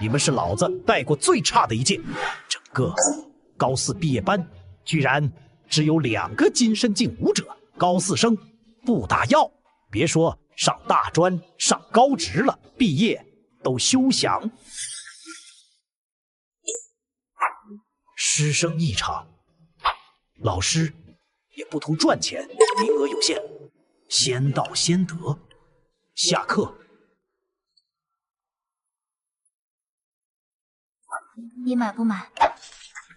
你们是老子带过最差的一届，整个高4毕业班居然只有2个金身境武者，高4生不打药，别说上大专、上高职了，毕业都休想。师生一场，老师也不图赚钱，名额有限，先到先得。下课。你买不买？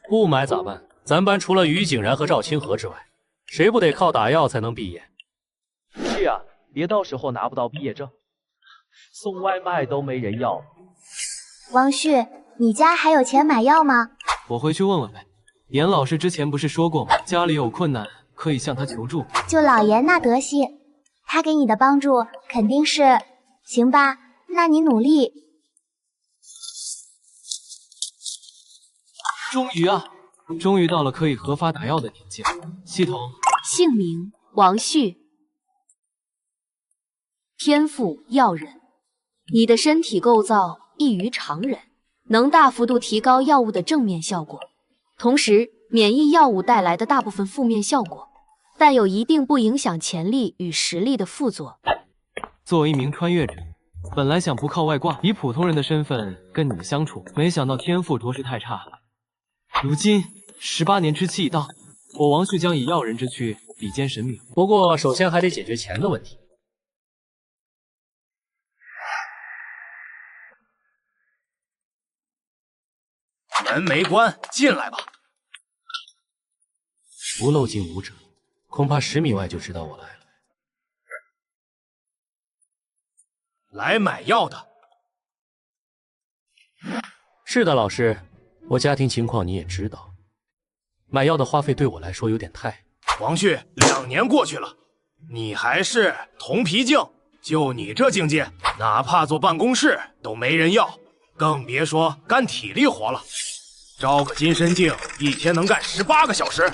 不买咋办？咱班除了于景然和赵清河之外，谁不得靠打药才能毕业？是啊，别到时候拿不到毕业证，送外卖都没人要。王旭，你家还有钱买药吗？我回去问问呗。严老师之前不是说过吗？家里有困难可以向他求助。就老严那德行，他给你的帮助肯定是……行吧，那你努力。终于到了可以合法打药的年纪了。系统姓名王旭，天赋药人，你的身体构造异于常人，能大幅度提高药物的正面效果，同时免疫药物带来的大部分负面效果，但有一定不影响潜力与实力的副作。作为一名穿越者，本来想不靠外挂，以普通人的身份跟你们相处，没想到天赋着实太差了。如今18年之期已到，我王旭将以药人之躯比肩神明。不过首先还得解决钱的问题。门没关，进来吧。不漏进武者，恐怕10米外就知道我来了。来买药的。是的，老师，我家庭情况你也知道，买药的花费对我来说有点太……王旭，2年过去了，你还是铜皮境，就你这境界，哪怕坐办公室都没人要，更别说干体力活了。招个金身境，一天能干18个小时，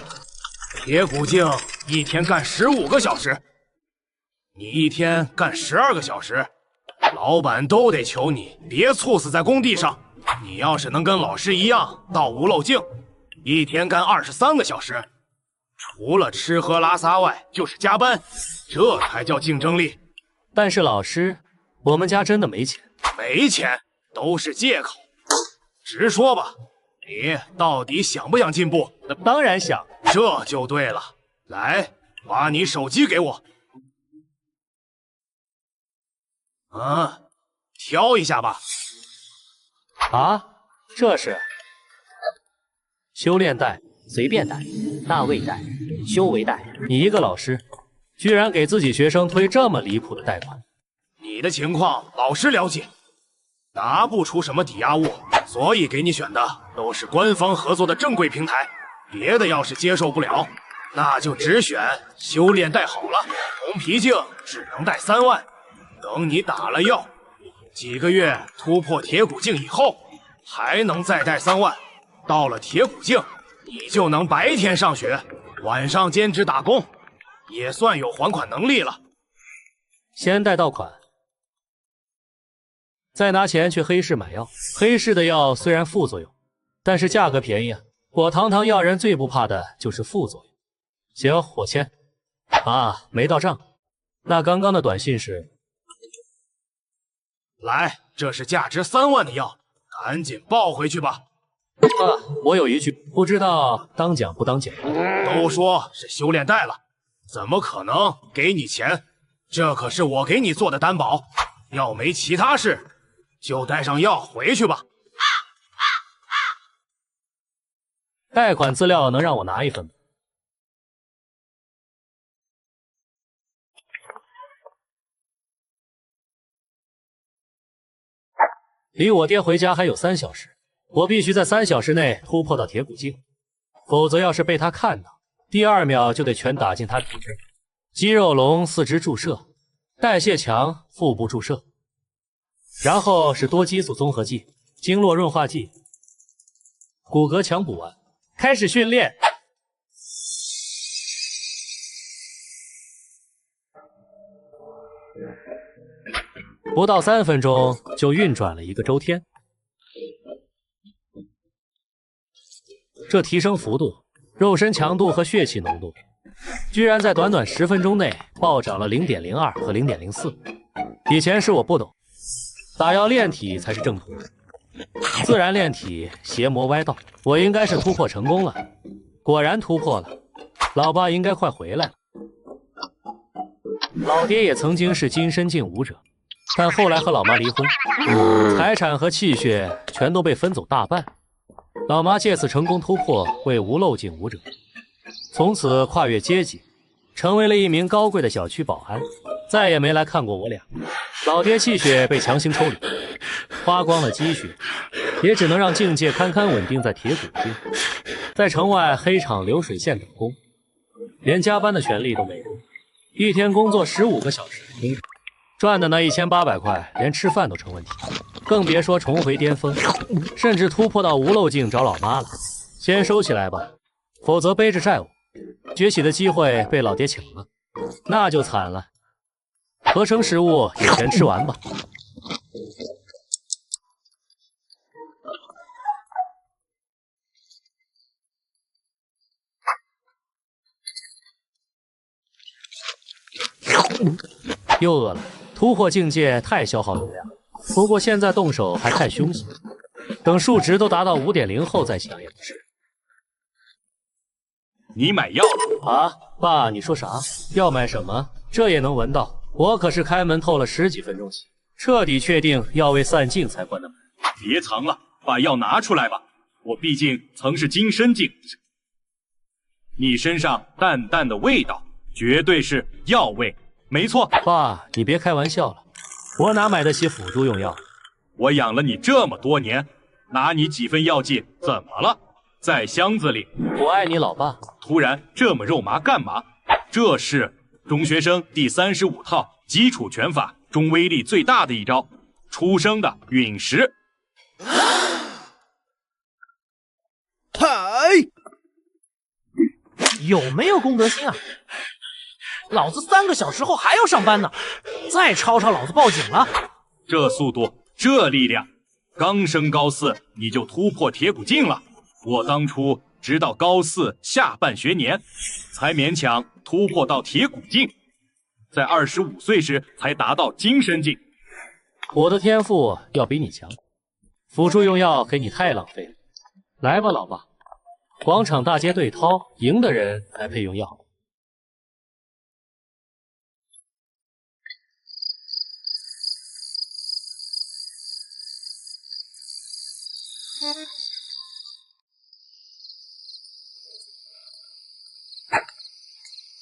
铁骨境一天干15个小时，你一天干12个小时，老板都得求你别猝死在工地上。你要是能跟老师一样到无漏境，一天干23个小时，除了吃喝拉撒外就是加班，这才叫竞争力。但是老师，我们家真的没钱。没钱都是借口，直说吧，你到底想不想进步？当然想。这就对了，来，把你手机给我。挑一下吧。啊，这是修炼贷、随便贷、大卫贷、修为贷。你一个老师，居然给自己学生推这么离谱的贷款？你的情况老师了解，拿不出什么抵押物，所以给你选的都是官方合作的正规平台。别的要是接受不了，那就只选修炼贷好了。铜皮境只能贷3万，等你打了药，几个月突破铁骨境以后，还能再贷3万。到了铁骨境，你就能白天上学，晚上兼职打工，也算有还款能力了。先贷到款，再拿钱去黑市买药。黑市的药虽然副作用，但是价格便宜啊。我堂堂药人最不怕的就是副作用。行，我签。啊，没到账。那刚刚的短信是？来，这是价值3万的药，赶紧报回去吧。我有一句，不知道当讲不当讲。都说是修炼贷了，怎么可能给你钱？这可是我给你做的担保，要没其他事，就带上药回去吧。贷款资料能让我拿一份吗？离我爹回家还有3小时，我必须在3小时内突破到铁骨境，否则要是被他看到，第2秒就得全打进他体内。肌肉龙4肢注射，代谢强腹部注射，然后是多激素综合剂、经络润化剂、骨骼强补丸。开始训练。不到3分钟就运转了1个周天。这提升幅度、肉身强度和血气浓度，居然在短短10分钟内暴涨了0.02和0.04。以前是我不懂，打药炼体才是正途，自然炼体邪魔歪道，我应该是突破成功了。果然突破了，老爸应该快回来了。老爹也曾经是金身境武者，但后来和老妈离婚，财产和气血全都被分走大半。老妈借此成功突破为无漏境武者，从此跨越阶级，成为了一名高贵的小区保安，再也没来看过我俩。老爹气血被强行抽离，花光了积蓄，也只能让境界堪堪稳定在铁骨境，在城外黑厂流水线等工，连加班的权利都没有，一天工作15个小时，赚的那1800块连吃饭都成问题，更别说重回巅峰，甚至突破到无漏境找老妈了。先收起来吧，否则背着债务，崛起的机会被老爹抢了，那就惨了。合成食物也全吃完吧。又饿了，突破境界太消耗能量，不过现在动手还太凶险，等数值都达到5.0后再想也不是。你买药啊，爸，你说啥？要买什么？这也能闻到？我可是开门透了10几分钟起，彻底确定药味散尽才关的门。别藏了，把药拿出来吧。我毕竟曾是金身境，你身上淡淡的味道，绝对是药味。没错，爸，你别开玩笑了，我哪买得起辅助用药？我养了你这么多年，拿你几分药剂怎么了？在箱子里。我爱你，老爸。突然这么肉麻干嘛？这是中学生第35套基础拳法中威力最大的一招，出生的陨石。嗨，有没有公德心啊？老子3个小时后还要上班呢，再吵吵老子报警了。这速度，这力量，刚升高4你就突破铁骨境了。我当初直到高4下半学年，才勉强突破到铁骨境，在25岁时才达到金身境。我的天赋要比你强，辅助用药给你太浪费了。来吧，老爸，广场大街对掏，赢的人才配用药。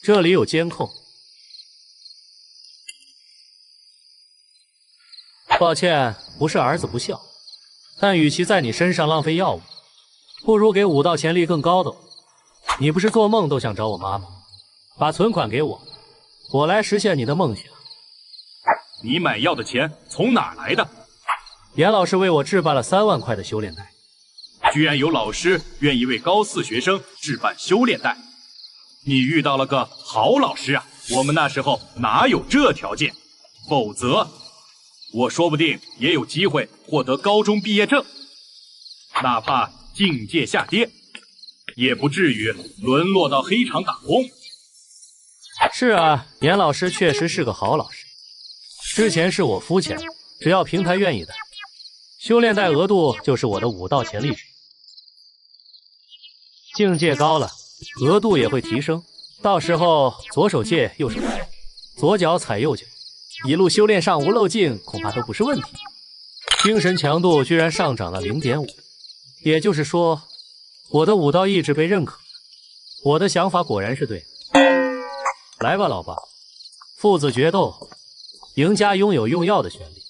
这里有监控。抱歉，不是儿子不孝，但与其在你身上浪费药物，不如给武道潜力更高的我。你不是做梦都想找我妈吗？把存款给我，我来实现你的梦想。你买药的钱从哪儿来的？严老师为我置办了3万块的修炼袋。居然有老师愿意为高4学生置办修炼袋，你遇到了个好老师啊！我们那时候哪有这条件？否则，我说不定也有机会获得高中毕业证，哪怕境界下跌，也不至于沦落到黑厂打工。是啊，严老师确实是个好老师。之前是我肤浅，只要平台愿意的，修炼袋额度就是我的武道潜力值。境界高了，额度也会提升，到时候左手借右手来，左脚踩右脚，一路修炼上无漏境恐怕都不是问题。精神强度居然上涨了0.5，也就是说，我的武道意志被认可。我的想法果然是对的。来吧，老爸，父子决斗，赢家拥有用药的权利，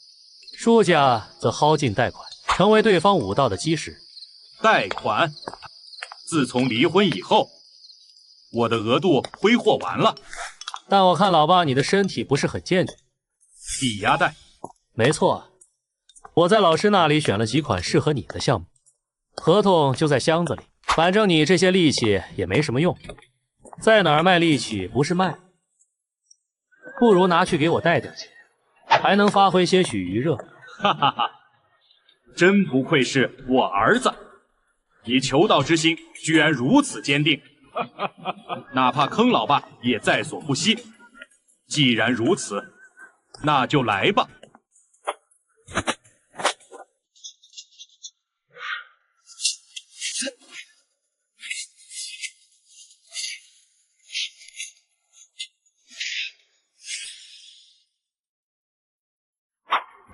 输家则薅尽贷款，成为对方武道的基石。贷款？自从离婚以后，我的额度挥霍完了。但我看老爸你的身体不是很健全。抵押贷？没错，我在老师那里选了几款适合你的项目，合同就在箱子里。反正你这些力气也没什么用，在哪儿卖力气不是卖，不如拿去给我带点钱，还能发挥些许余热。哈哈哈，真不愧是我儿子。你求道之心居然如此坚定，哪怕坑老爸也在所不惜。既然如此，那就来吧。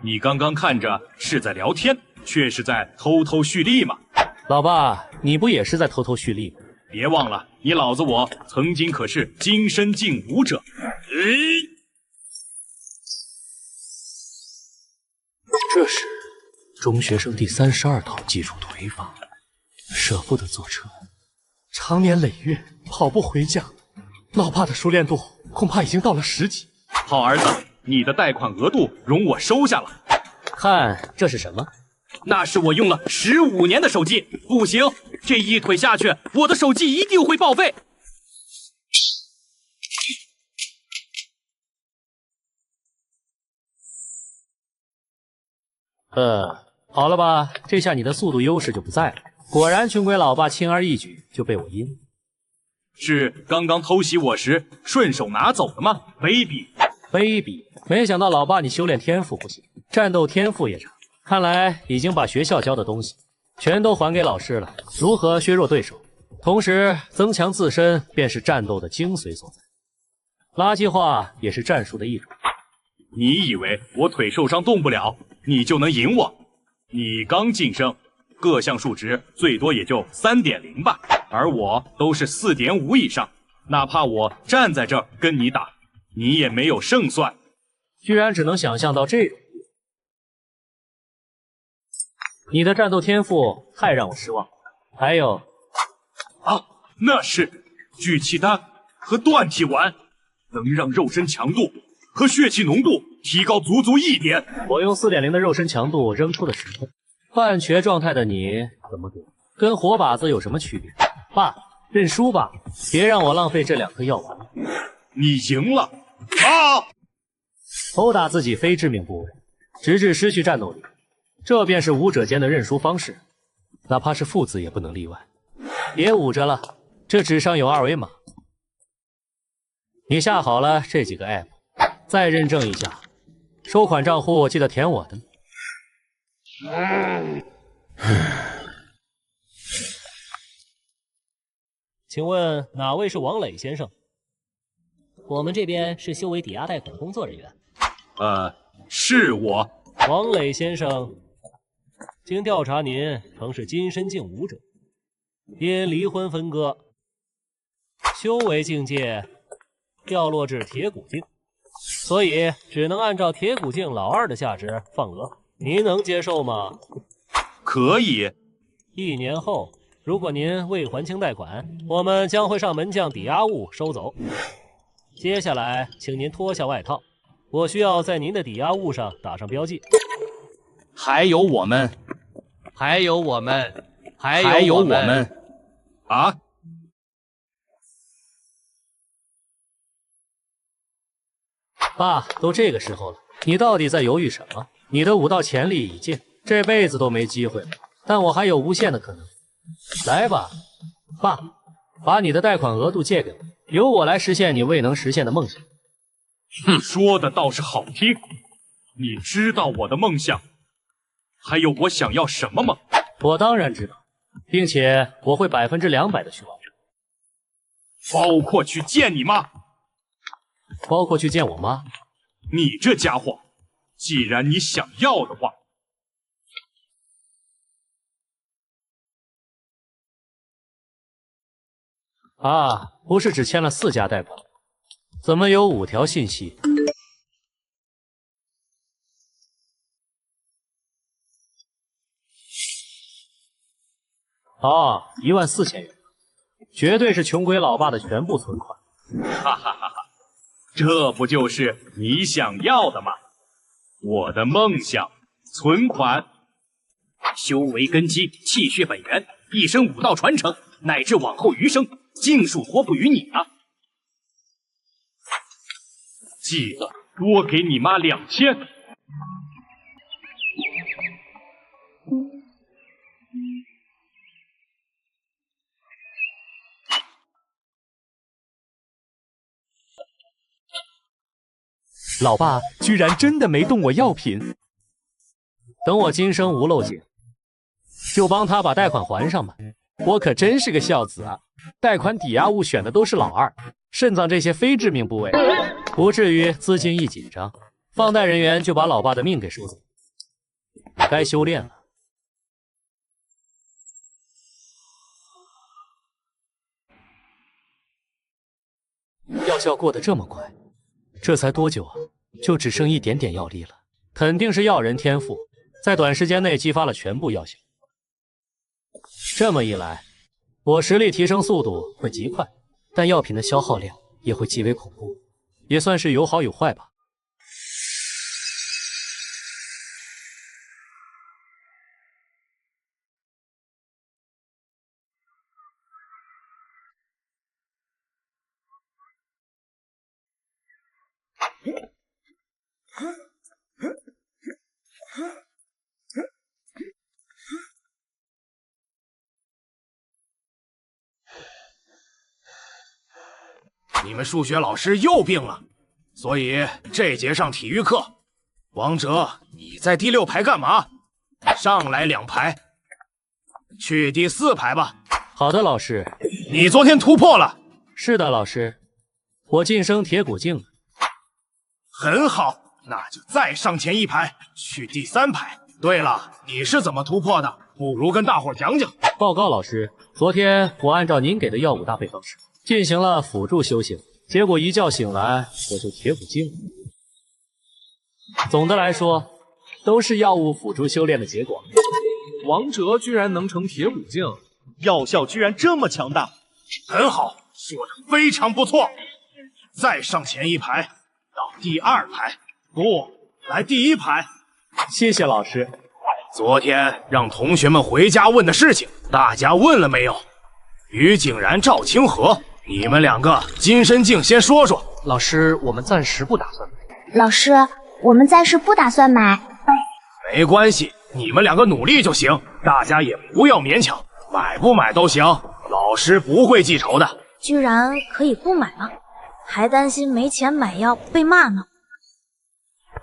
你刚刚看着是在聊天，却是在偷偷蓄力嘛？老爸，你不也是在偷偷蓄力吗？别忘了，你老子我曾经可是金身劲武者。这是中学生第32套基础腿法，舍不得坐车，常年累月跑步回家，老爸的熟练度恐怕已经到了10级。好儿子，你的贷款额度容我收下了。看这是什么？那是我用了15年的手机，不行，这一腿下去，我的手机一定会报废。好了吧，这下你的速度优势就不在了。果然，穷鬼老爸轻而易举就被我阴。是刚刚偷袭我时顺手拿走的吗？卑鄙！卑鄙！没想到老爸你修炼天赋不行，战斗天赋也差。看来已经把学校教的东西全都还给老师了。如何削弱对手，同时增强自身，便是战斗的精髓所在。垃圾话也是战术的一种。你以为我腿受伤动不了，你就能赢我？你刚晋升，各项数值最多也就3.0吧，而我都是4.5以上。哪怕我站在这儿跟你打，你也没有胜算。居然只能想象到这种。你的战斗天赋太让我失望。还有啊，那是聚气丹和锻体丸，能让肉身强度和血气浓度提高足足1点。我用4.0的肉身强度扔出的石头，半瘸状态的你怎么给？跟活靶子有什么区别？爸，认输吧，别让我浪费这2颗药丸。你赢了啊！殴打自己非致命部位，直至失去战斗力，这便是武者间的认输方式，哪怕是父子也不能例外。别捂着了，这纸上有2维码，你下好了这几个 app， 再认证一下，收款账户记得填我的。请问哪位是王磊先生？我们这边是修为抵押贷款工作人员。是我。王磊先生，经调查您曾是金身境武者，因离婚分割，修为境界掉落至铁骨境，所以只能按照铁骨境老2的价值放额。您能接受吗？可以。1年后，如果您未还清贷款，我们将会上门将抵押物收走。接下来，请您脱下外套，我需要在您的抵押物上打上标记。还有我们，还有我们，还有我们啊！爸，都这个时候了，你到底在犹豫什么？你的武道潜力已尽，这辈子都没机会了。但我还有无限的可能。来吧，爸，把你的贷款额度借给我，由我来实现你未能实现的梦想。说的倒是好听。你知道我的梦想，还有我想要什么吗？我当然知道，并且我会200%的去完成，包括去见你妈，包括去见我妈。你这家伙，既然你想要的话，啊，不是只签了4家贷款，怎么有5条信息？哦，14000元，绝对是穷鬼老爸的全部存款。哈哈哈哈，这不就是你想要的吗？我的梦想，存款，修为根基，气血本源，一生武道传承，乃至往后余生，尽数托付于你了。记得多给你妈2000。老爸居然真的没动我药品。等我今生无漏井，就帮他把贷款还上吧。我可真是个孝子啊！贷款抵押物选的都是老二，肾脏这些非致命部位，不至于资金一紧张，放贷人员就把老爸的命给收走。该修炼了。药效过得这么快，这才多久啊？就只剩一点点药力了，肯定是药人天赋，在短时间内激发了全部药效。这么一来，我实力提升速度会极快，但药品的消耗量也会极为恐怖，也算是有好有坏吧。你们数学老师又病了，所以这节上体育课，王哲，你在第6排干嘛？上来2排，去第4排吧。好的，老师。你昨天突破了。是的，老师，我晋升铁骨境了。很好，那就再上前1排，去第3排。对了，你是怎么突破的？不如跟大伙讲讲。报告老师，昨天我按照您给的药物搭配方式进行了辅助修行，结果一觉醒来我就铁骨境了。总的来说，都是药物辅助修炼的结果。王哲居然能成铁骨境，药效居然这么强大，很好，说的非常不错。再上前1排，到第2排，不，来第1排。谢谢老师。昨天让同学们回家问的事情，大家问了没有？于景然、赵清河，你们2个金身境先说说。老师，我们暂时不打算买。老师，我们暂时不打算买。没关系，你们2个努力就行，大家也不要勉强，买不买都行，老师不会记仇的。居然可以不买了，还担心没钱买药被骂呢。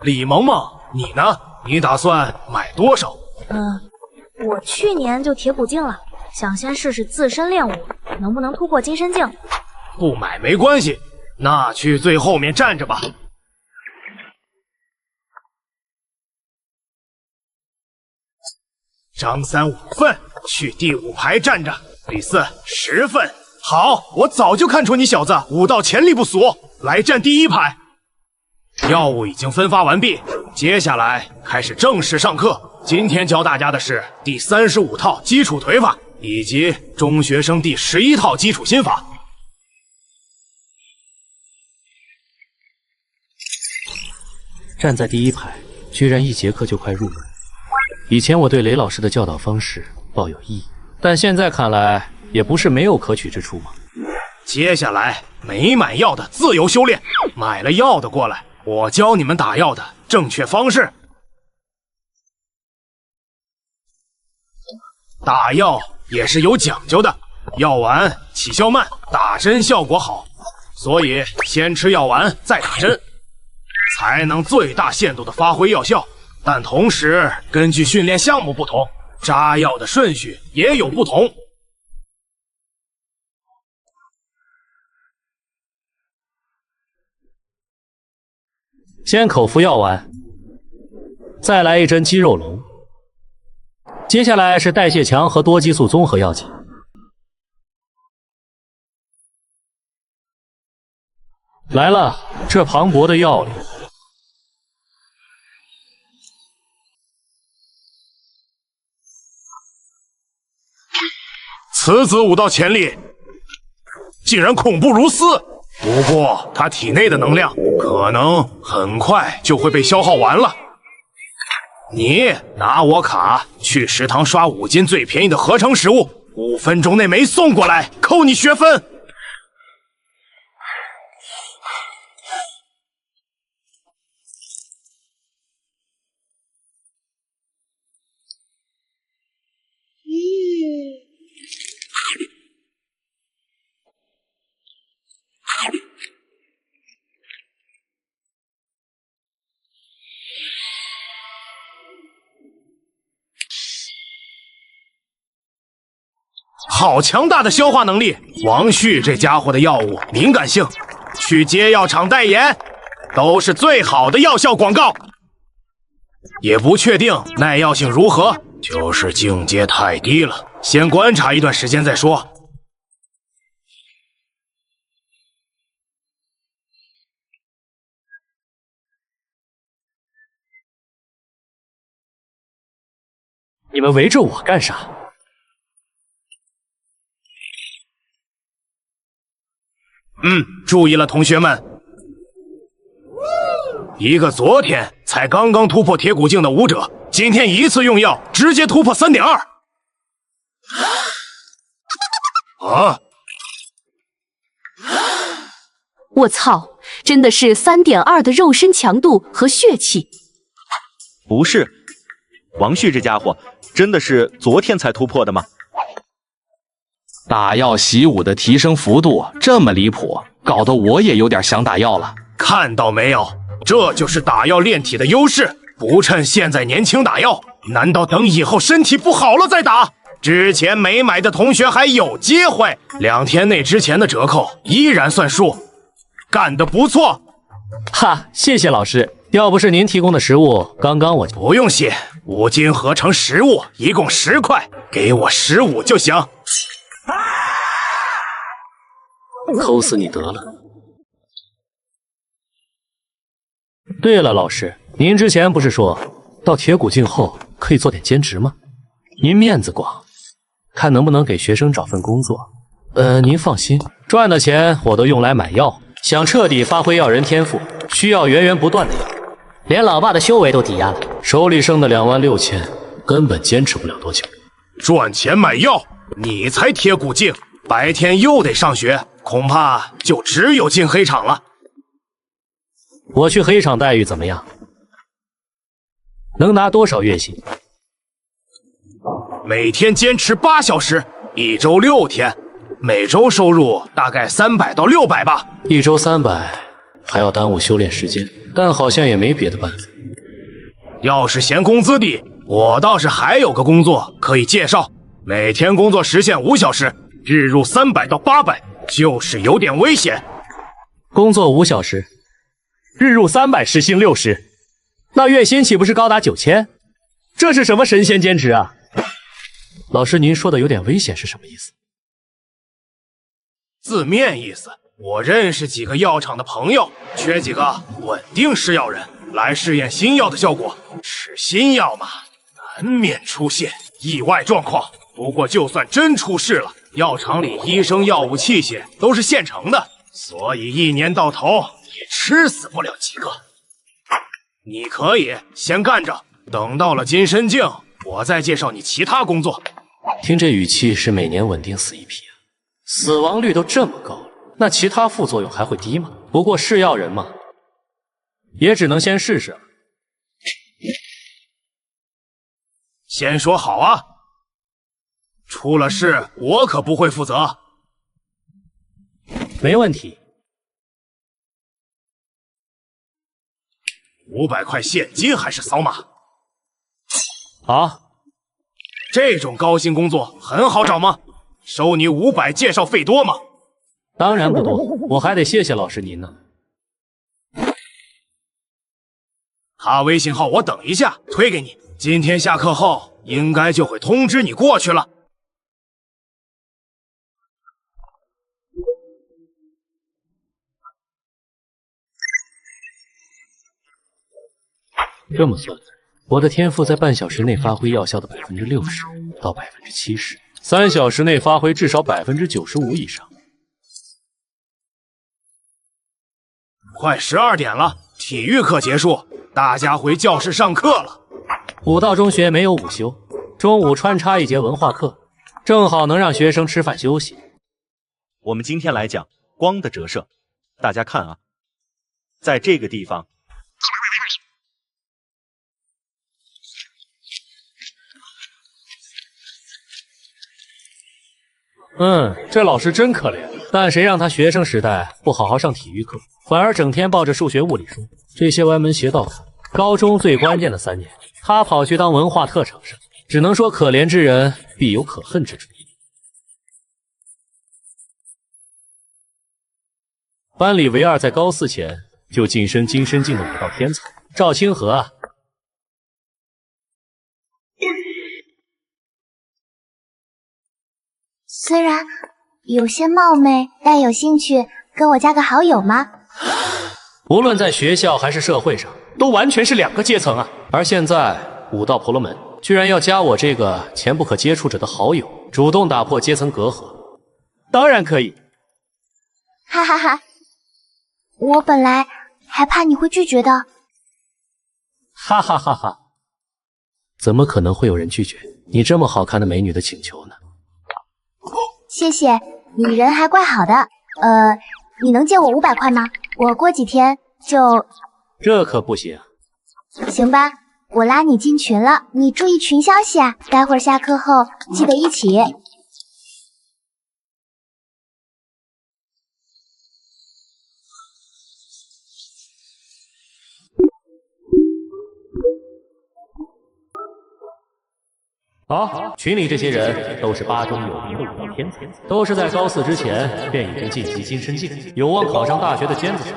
李萌萌，你呢？你打算买多少？我去年就铁骨境了，想先试试自身练武，能不能突破金身境。不买没关系，那去最后面站着吧。张3 5份，去第5排站着。李4 10份。好，我早就看出你小子武道潜力不俗，来站第1排。药物已经分发完毕，接下来开始正式上课。今天教大家的是第35套基础腿法，以及中学生第11套基础心法。站在第1排，居然1节课就快入门。以前我对雷老师的教导方式抱有异议，但现在看来也不是没有可取之处嘛。接下来没买药的自由修炼，买了药的过来，我教你们打药的正确方式。打药也是有讲究的，药丸起效慢，打针效果好，所以先吃药丸再打针，才能最大限度的发挥药效。但同时根据训练项目不同，扎药的顺序也有不同。先口服药丸，再来1针肌肉龙，接下来是代谢强和多激素综合药剂。来了，这磅礴的药力。此子武道潜力竟然恐怖如斯，不过他体内的能量可能很快就会被消耗完了。你拿我卡去食堂刷5斤最便宜的合成食物，5分钟内没送过来，扣你学分。好强大的消化能力！王旭这家伙的药物敏感性，去街药厂代言，都是最好的药效广告。也不确定耐药性如何，就是境界太低了，先观察一段时间再说。你们围着我干啥？注意了，同学们。一个昨天才刚刚突破铁骨境的武者，今天一次用药直接突破 3.2。啊！我操，真的是3.2的肉身强度和血气。不是，王旭这家伙真的是昨天才突破的吗？打药习武的提升幅度这么离谱，搞得我也有点想打药了。看到没有，这就是打药炼体的优势。不趁现在年轻打药，难道等以后身体不好了再打？之前没买的同学还有机会，2天内之前的折扣依然算数。干得不错！哈，谢谢老师。要不是您提供的食物，刚刚我就不用谢。5金合成食物一共10块，给我15就行。抠死你得了。对了，老师，您之前不是说到铁骨境后可以做点兼职吗？您面子广，看能不能给学生找份工作。您放心，赚的钱我都用来买药。想彻底发挥药人天赋，需要源源不断的药。连老爸的修为都抵押了，手里剩的26000，根本坚持不了多久。赚钱买药，你才铁骨境，白天又得上学，恐怕就只有进黑厂了。我去黑厂待遇怎么样？能拿多少月薪？每天坚持8小时，1周6天，每周收入大概300到600吧。1周300，还要耽误修炼时间，但好像也没别的办法。要是嫌工资低，我倒是还有个工作可以介绍。每天工作时限5小时，日入300到800，就是有点危险。工作5小时，日入300，时薪60，那月薪岂不是高达9000？这是什么神仙兼职啊？老师，您说的有点危险是什么意思？字面意思，我认识几个药厂的朋友，缺几个稳定试药人来试验新药的效果。是新药嘛，难免出现意外状况。不过就算真出事了，药厂里医生、药物、器械都是现成的，所以1年到头也吃死不了几个。你可以先干着，等到了金身境，我再介绍你其他工作。听这语气是每年稳定死一批啊，死亡率都这么高了，那其他副作用还会低吗？不过试药人嘛，也只能先试试了。先说好啊，出了事我可不会负责。没问题。500块现金还是扫码？好。这种高薪工作很好找吗？收你500，介绍费多吗？当然不多，我还得谢谢老师您呢。他微信号我等一下推给你，今天下课后应该就会通知你过去了。这么算，我的天赋在半小时内发挥药效的60%到70%，3小时内发挥至少95%以上。快12点了，体育课结束，大家回教室上课了。武道中学没有午休，中午穿插一节文化课，正好能让学生吃饭休息。我们今天来讲光的折射，大家看啊，在这个地方。这老师真可怜，但谁让他学生时代不好好上体育课，反而整天抱着数学物理书，这些歪门邪道课。高中最关键的3年，他跑去当文化特长生，只能说可怜之人必有可恨之处。班里唯二在高4前就晋升金身境的武道天才赵清河啊。虽然有些冒昧，但有兴趣跟我加个好友吗？无论在学校还是社会上，都完全是2个阶层啊！而现在武道婆罗门居然要加我这个前不可接触者的好友，主动打破阶层隔阂，当然可以。哈哈哈，我本来还怕你会拒绝的。哈哈哈哈！怎么可能会有人拒绝你这么好看的美女的请求呢？谢谢，你人还怪好的。你能借我500块吗？我过几天就……这可不行。行吧，我拉你进群了，你注意群消息啊。待会儿下课后记得一起。好，群里这些人都是巴中有名的武道天才，都是在高4之前便已经晋级金身境，有望考上大学的尖子生。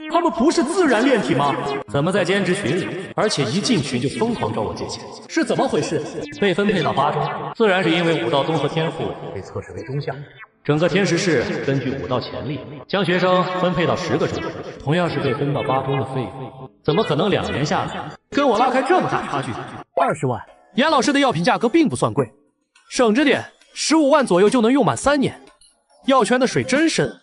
他们不是自然炼体吗？怎么在兼职群里，而且一进群就疯狂找我借钱？是怎么回事？被分配到巴中，自然是因为武道综合天赋被测试为中项。整个天石市根据武道潜力，将学生分配到10个中学，同样是被分到巴中的费用，怎么可能2年下来跟我拉开这么大差距？20万。严老师的药品价格并不算贵，省着点，15万左右就能用满3年。药圈的水真深，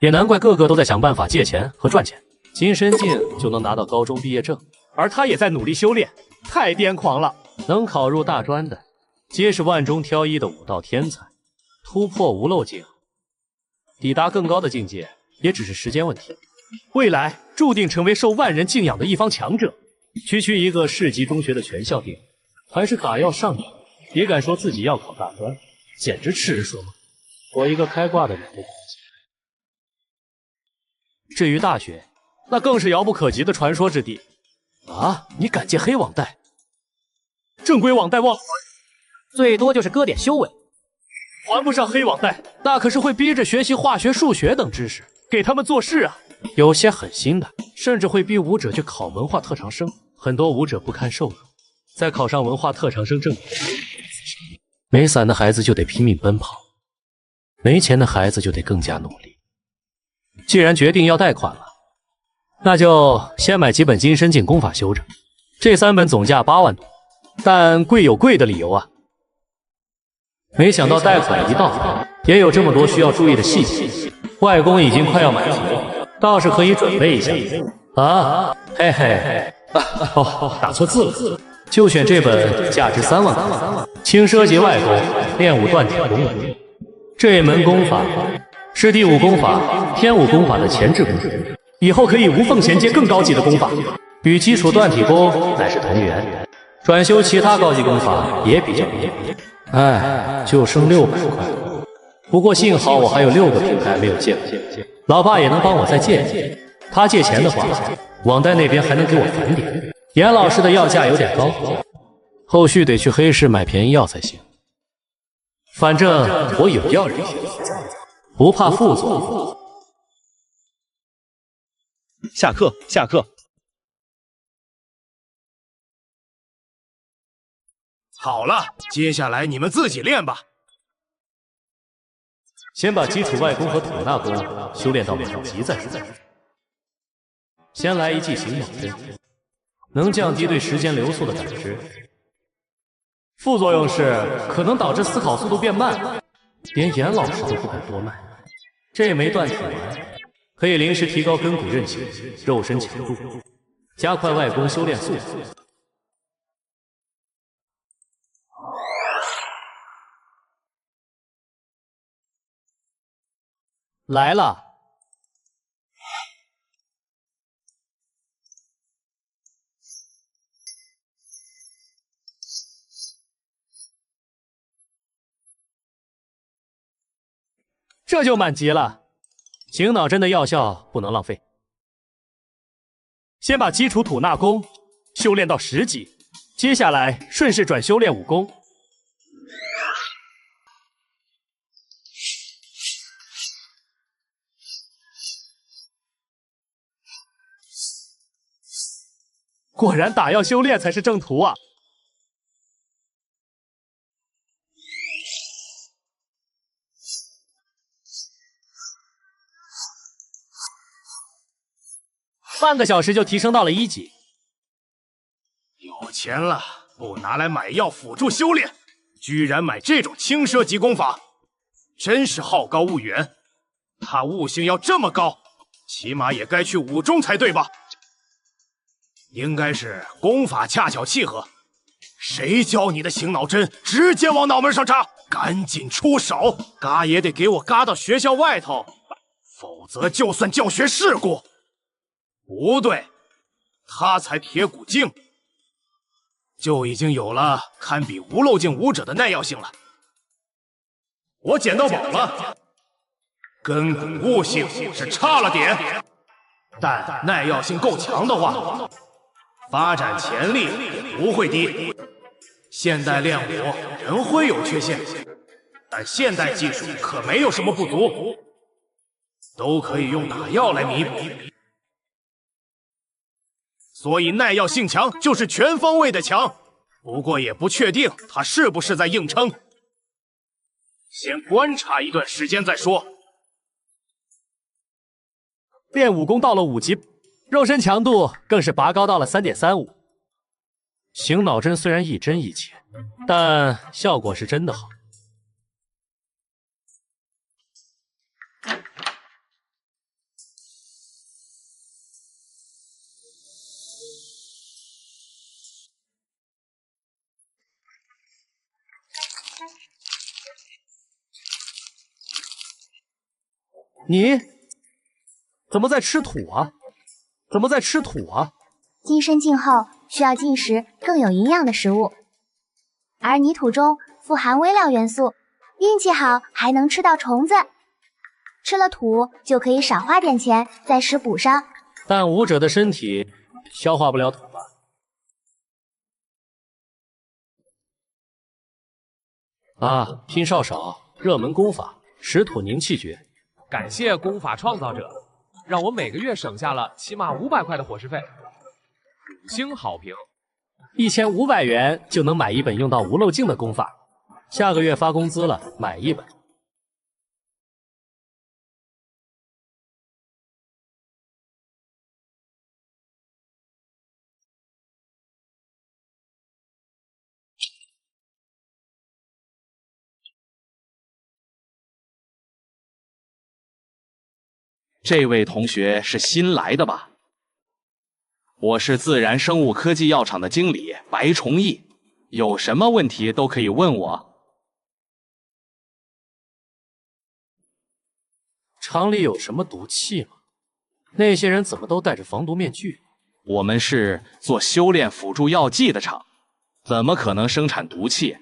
也难怪个个都在想办法借钱和赚钱。金身境就能拿到高中毕业证，而他也在努力修炼，太癫狂了。能考入大专的，皆是万中挑一的武道天才，突破无漏境，抵达更高的境界，也只是时间问题。未来注定成为受万人敬仰的一方强者。区一个市级中学的全校第一，还是打药上瘾，也敢说自己要考大专，简直痴人说梦。我一个开挂的人都不起来。至于大学，那更是遥不可及的传说之地。啊，你敢借黑网贷？正规网贷忘了最多就是割点修为，还不上黑网贷，那可是会逼着学习化学、数学等知识，给他们做事啊。有些狠心的，甚至会逼武者去考文化特长生。很多武者不堪受辱，再考上文化特长生证明，没伞的孩子就得拼命奔跑，没钱的孩子就得更加努力。既然决定要贷款了，那就先买几本金身境功法修着。这3本总价8万多，但贵有贵的理由啊。没想到贷款一到，也有这么多需要注意的细节。外公已经快要满级了，倒是可以准备一下啊。嘿嘿。打错字了，就选这本价值3万块，轻奢级外功练武断铁功。这门功法是第5功法天武功法的前置功夫，以后可以无缝衔接更高级的功法，与基础断体功乃是同源。转修其他高级功法也比较便宜。哎，就剩600块，不过幸好我还有6个品牌没有借过，老爸也能帮我再借借。他借钱的话，网贷那边还能给我返点。严老师的药价有点高，后续得去黑市买便宜药才行。反正我有药人品，不怕副作用。下课，下课。好了，接下来你们自己练吧。先把基础外功和吐纳功修炼到满级再说。先来一记醒脑针，能降低对时间流速的感知。副作用是可能导致思考速度变慢，连严老师都不敢多卖。这枚断体丸可以临时提高根骨韧性、肉身强度，加快外功修炼速度。来了。这就满级了，醒脑针的药效不能浪费。先把基础吐纳功修炼到10级，接下来顺势转修炼武功。果然打药修炼才是正途啊！半个小时就提升到了1级。有钱了不拿来买药辅助修炼，居然买这种轻奢级功法，真是好高骛远。他悟性要这么高，起码也该去武中才对吧？应该是功法恰巧契合。谁教你的醒脑针，直接往脑门上插？赶紧出手！嘎也得给我嘎到学校外头，否则就算教学事故。不对，他才铁骨境，就已经有了堪比无漏境武者的耐药性了。我捡到宝了，根骨悟性是差了点，但耐药性够强的话，发展潜力也不会低。现代练武人会有缺陷，但现代技术可没有什么不足，都可以用打药来弥补。所以耐药性强就是全方位的强，不过也不确定他是不是在硬撑，先观察一段时间再说。练武功到了5级，肉身强度更是拔高到了3.35。醒脑针虽然一针一切，但效果是真的好。你怎么在吃土啊？怎么在吃土啊？金身境后需要进食更有营养的食物，而泥土中富含微量元素，运气好还能吃到虫子。吃了土就可以少花点钱在食补上。但武者的身体消化不了土吧？啊，拼少少，热门功法食土凝气诀。感谢功法创造者，让我每个月省下了起码500块的伙食费，5星好评。1500元就能买一本用到无漏镜的功法，下个月发工资了，买一本。这位同学是新来的吧？我是自然生物科技药厂的经理白崇义，有什么问题都可以问我。厂里有什么毒气吗？那些人怎么都戴着防毒面具？我们是做修炼辅助药剂的厂，怎么可能生产毒气？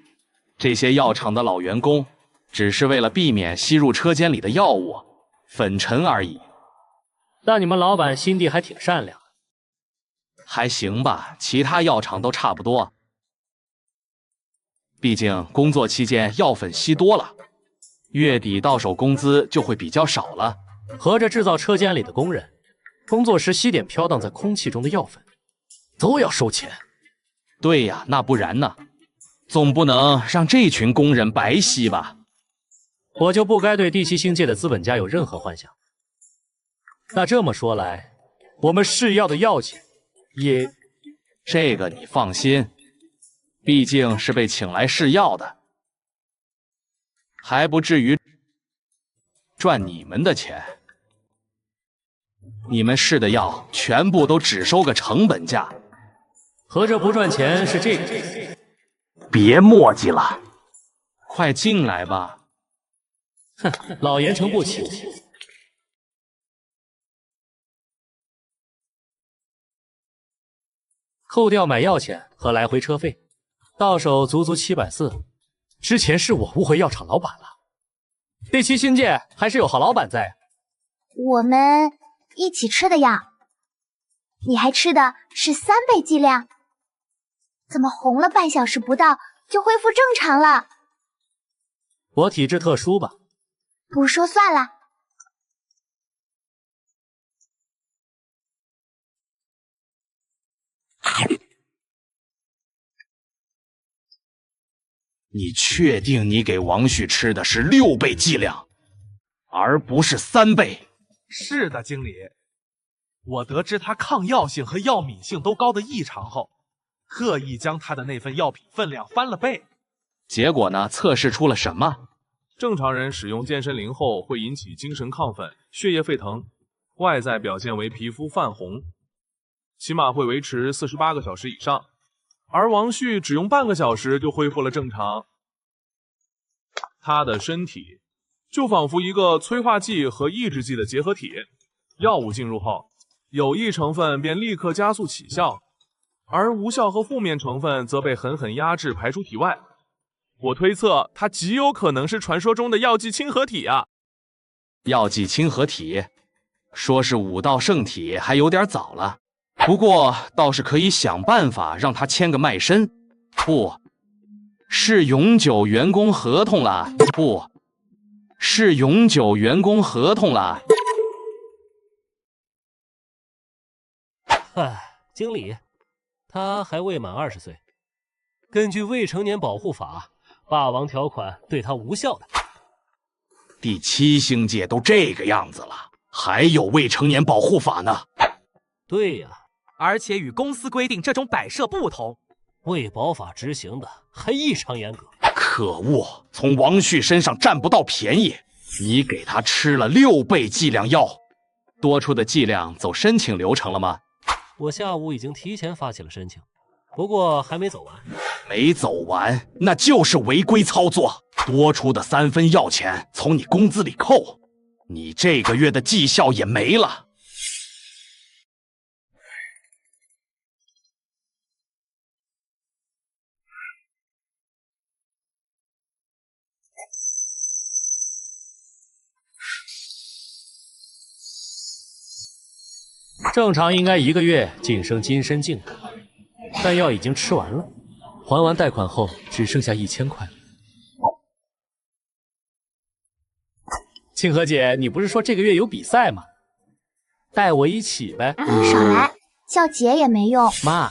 这些药厂的老员工只是为了避免吸入车间里的药物粉尘而已。但你们老板心地还挺善良。还行吧，其他药厂都差不多。毕竟工作期间药粉吸多了，月底到手工资就会比较少了。合着制造车间里的工人，工作时吸点飘荡在空气中的药粉，都要收钱。对呀，那不然呢？总不能让这群工人白吸吧？我就不该对第7星界的资本家有任何幻想。那这么说来，我们试药的药钱也……这个你放心，毕竟是被请来试药的，还不至于赚你们的钱。你们试的药全部都只收个成本价，合着不赚钱是这个意思？别墨迹了，快进来吧。哼，老严承不起。扣掉买药钱和来回车费，到手足足740。之前是我误会药厂老板了。第7星界还是有好老板在。我们一起吃的药，你还吃的是3倍剂量，怎么红了半小时不到就恢复正常了？我体质特殊吧？不说算了。你确定你给王旭吃的是6倍剂量，而不是3倍？是的，经理。我得知他抗药性和药敏性都高的异常后，特意将他的那份药品分量翻了倍。结果呢？测试出了什么？正常人使用健身灵后会引起精神亢奋、血液沸腾，外在表现为皮肤泛红，起码会维持48个小时以上。而王旭只用半个小时就恢复了正常。他的身体就仿佛一个催化剂和抑制剂的结合体，药物进入后，有益成分便立刻加速起效，而无效和负面成分则被狠狠压制排出体外。我推测，它极有可能是传说中的药剂亲和体啊！药剂亲和体，说是武道圣体还有点早了。不过倒是可以想办法让他签个卖身，不是永久员工合同了，不是永久员工合同了。唉，经理，他还未满20岁，根据未成年保护法，霸王条款对他无效的。第7星界都这个样子了，还有未成年保护法呢？对呀。而且与公司规定这种摆设不同，为保法执行的还异常严格。可恶，从王旭身上占不到便宜，你给他吃了6倍剂量药，多出的剂量走申请流程了吗？我下午已经提前发起了申请，不过还没走完。没走完，那就是违规操作。多出的3分药钱从你工资里扣，你这个月的绩效也没了。正常应该1个月晋升金身境，但药已经吃完了，还完贷款后只剩下1000块了。清河姐，你不是说这个月有比赛吗？带我一起呗。少来，叫姐也没用。妈，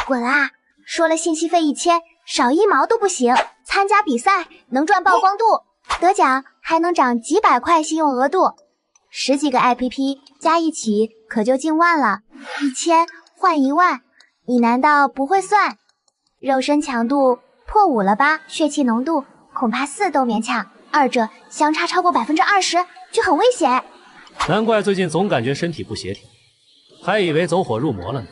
滚啊！说了信息费1000，少1毛都不行。参加比赛能赚曝光度，得奖还能涨几百块信用额度，10几个 APP 加一起可就近万了。1000换1万，你难道不会算？肉身强度破5了吧？血气浓度恐怕4都勉强，二者相差超过20%就很危险。难怪最近总感觉身体不协调，还以为走火入魔了呢。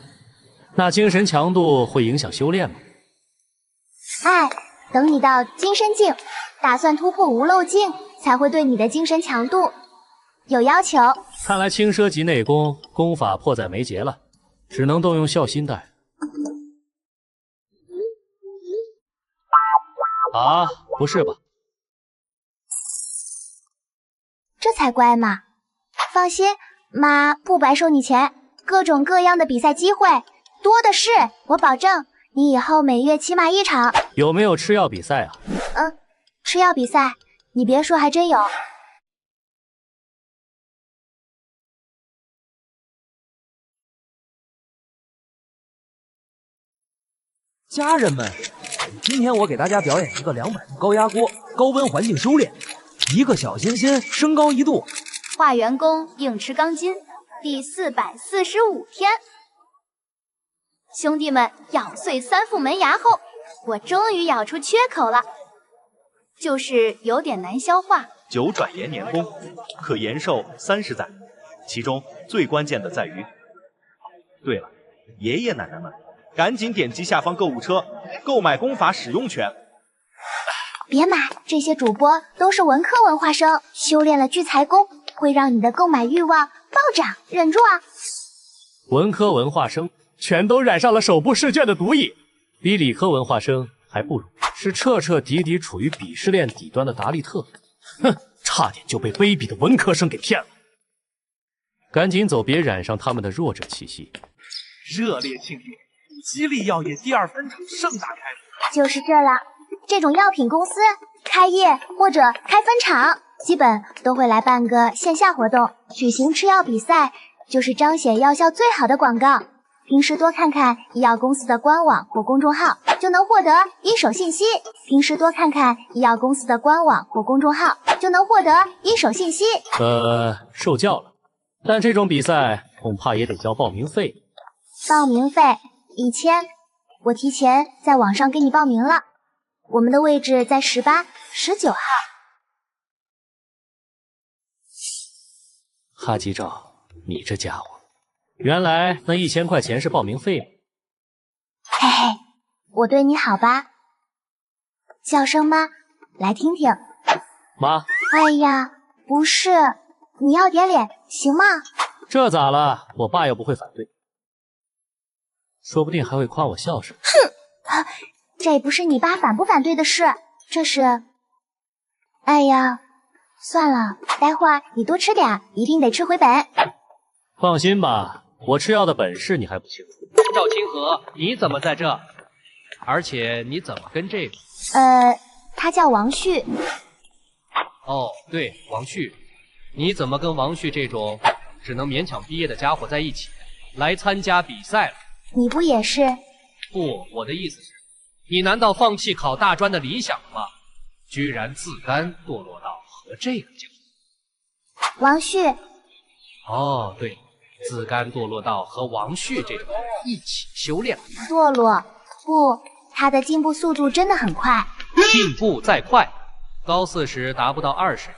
那精神强度会影响修炼吗？哎，等你到金身境，打算突破无漏境，才会对你的精神强度有要求。看来轻奢级内功功法迫在眉睫了，只能动用孝心带。啊，不是吧？这才乖嘛！放心，妈不白收你钱，各种各样的比赛机会多的是，我保证你以后每月起码1场。有没有吃药比赛啊？吃药比赛，你别说，还真有。家人们，今天我给大家表演一个200度高压锅高温环境修炼，一个小心心升高1度。化元功硬持钢筋，第445天。兄弟们咬碎3副门牙后，我终于咬出缺口了，就是有点难消化。九转延年功可延寿30载，其中最关键的在于……对了，爷爷奶奶们，赶紧点击下方购物车，购买功法使用权。别买，这些主播都是文科文化生，修炼了聚财功，会让你的购买欲望暴涨，忍住啊！文科文化生全都染上了手部试卷的毒瘾，比理科文化生还不如，是彻彻底底处于鄙视链底端的达利特。哼，差点就被卑鄙的文科生给骗了。赶紧走，别染上他们的弱者气息。热烈庆祝吉利药业第2分厂盛大开幕！就是这了，这种药品公司开业或者开分厂，基本都会来办个线下活动，举行吃药比赛，就是彰显药效最好的广告。平时多看看医药公司的官网或公众号，就能获得一手信息。平时多看看医药公司的官网或公众号，就能获得一手信息。受教了，但这种比赛恐怕也得交报名费。报名费1000，我提前在网上给你报名了。我们的位置在18、19号。哈吉照，你这家伙，原来那1000块钱是报名费吗？嘿嘿，我对你好吧？叫声妈，来听听。妈。哎呀，不是，你要点脸行吗？这咋了？我爸又不会反对，说不定还会夸我孝顺。哼，这不是你爸反不反对的事，这是……哎呀，算了，待会儿你多吃点，一定得吃回本。放心吧，我吃药的本事你还不清楚。赵清河，你怎么在这？而且你怎么跟这个……他叫王旭。哦，对，王旭，你怎么跟王旭这种只能勉强毕业的家伙在一起，来参加比赛了？你不也是？不，我的意思是，你难道放弃考大专的理想了吗？居然自甘堕落到和这个境地。王旭。哦，对，自甘堕落到和王旭这种人一起修炼。堕落？不，他的进步速度真的很快。进步再快，高4时达不到20年，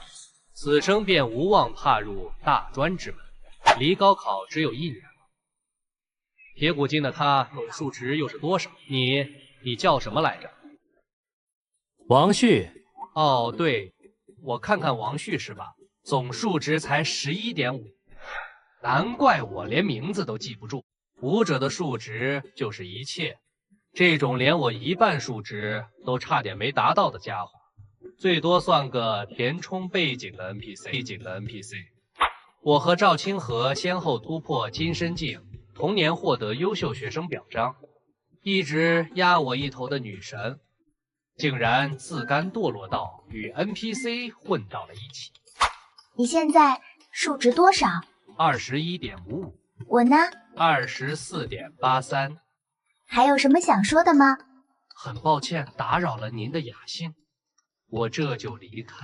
此生便无望踏入大专之门，离高考只有1年了。铁骨精的他总数值又是多少？你叫什么来着？王旭。哦，对，我看看王旭是吧？总数值才11.5，难怪我连名字都记不住。武者的数值就是一切，这种连我1半数值都差点没达到的家伙，最多算个填充背景的 NPC。我和赵清河先后突破金身境，同年获得优秀学生表彰，一直压我一头的女神，竟然自甘堕落到与 NPC 混到了一起。你现在数值多少？21.55。我呢？24.83。还有什么想说的吗？很抱歉打扰了您的雅兴，我这就离开。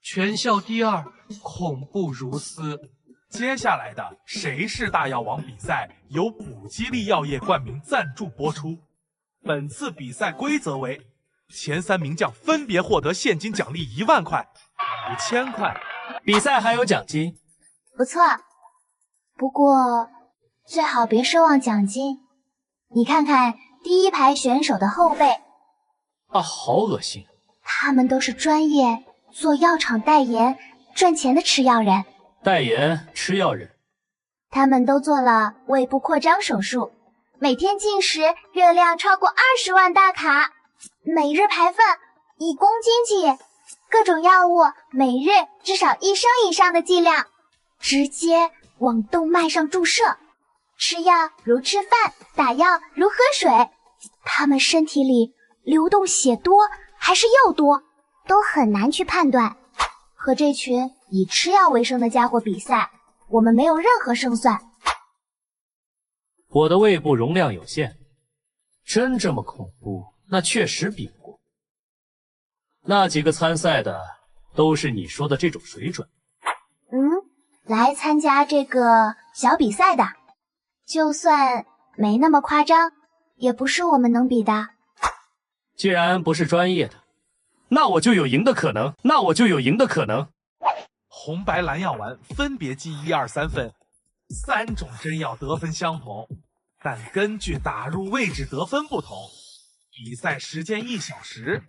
全校第2，恐怖如斯。接下来的谁是大药王比赛由补激励药业冠名赞助播出。本次比赛规则为：前3名将分别获得现金奖励1万块、5000块。比赛还有奖金，不错。不过最好别奢望奖金。你看看第1排选手的后背，啊，好恶心！他们都是专业做药厂代言赚钱的吃药人。代言吃药人，他们都做了胃部扩张手术，每天进食热量超过20万大卡，每日排饭1公斤计，各种药物每日至少1升以上的剂量，直接往动脉上注射。吃药如吃饭，打药如喝水。他们身体里流动血多还是药多，都很难去判断。和这群以吃药为生的家伙比赛，我们没有任何胜算。我的胃部容量有限，真这么恐怖，那确实比不过。那几个参赛的都是你说的这种水准。来参加这个小比赛的，就算没那么夸张，也不是我们能比的。既然不是专业的，那我就有赢的可能，红白蓝药丸分别记1、2、3分，3种针药得分相同，但根据打入位置得分不同。比赛时间1小时，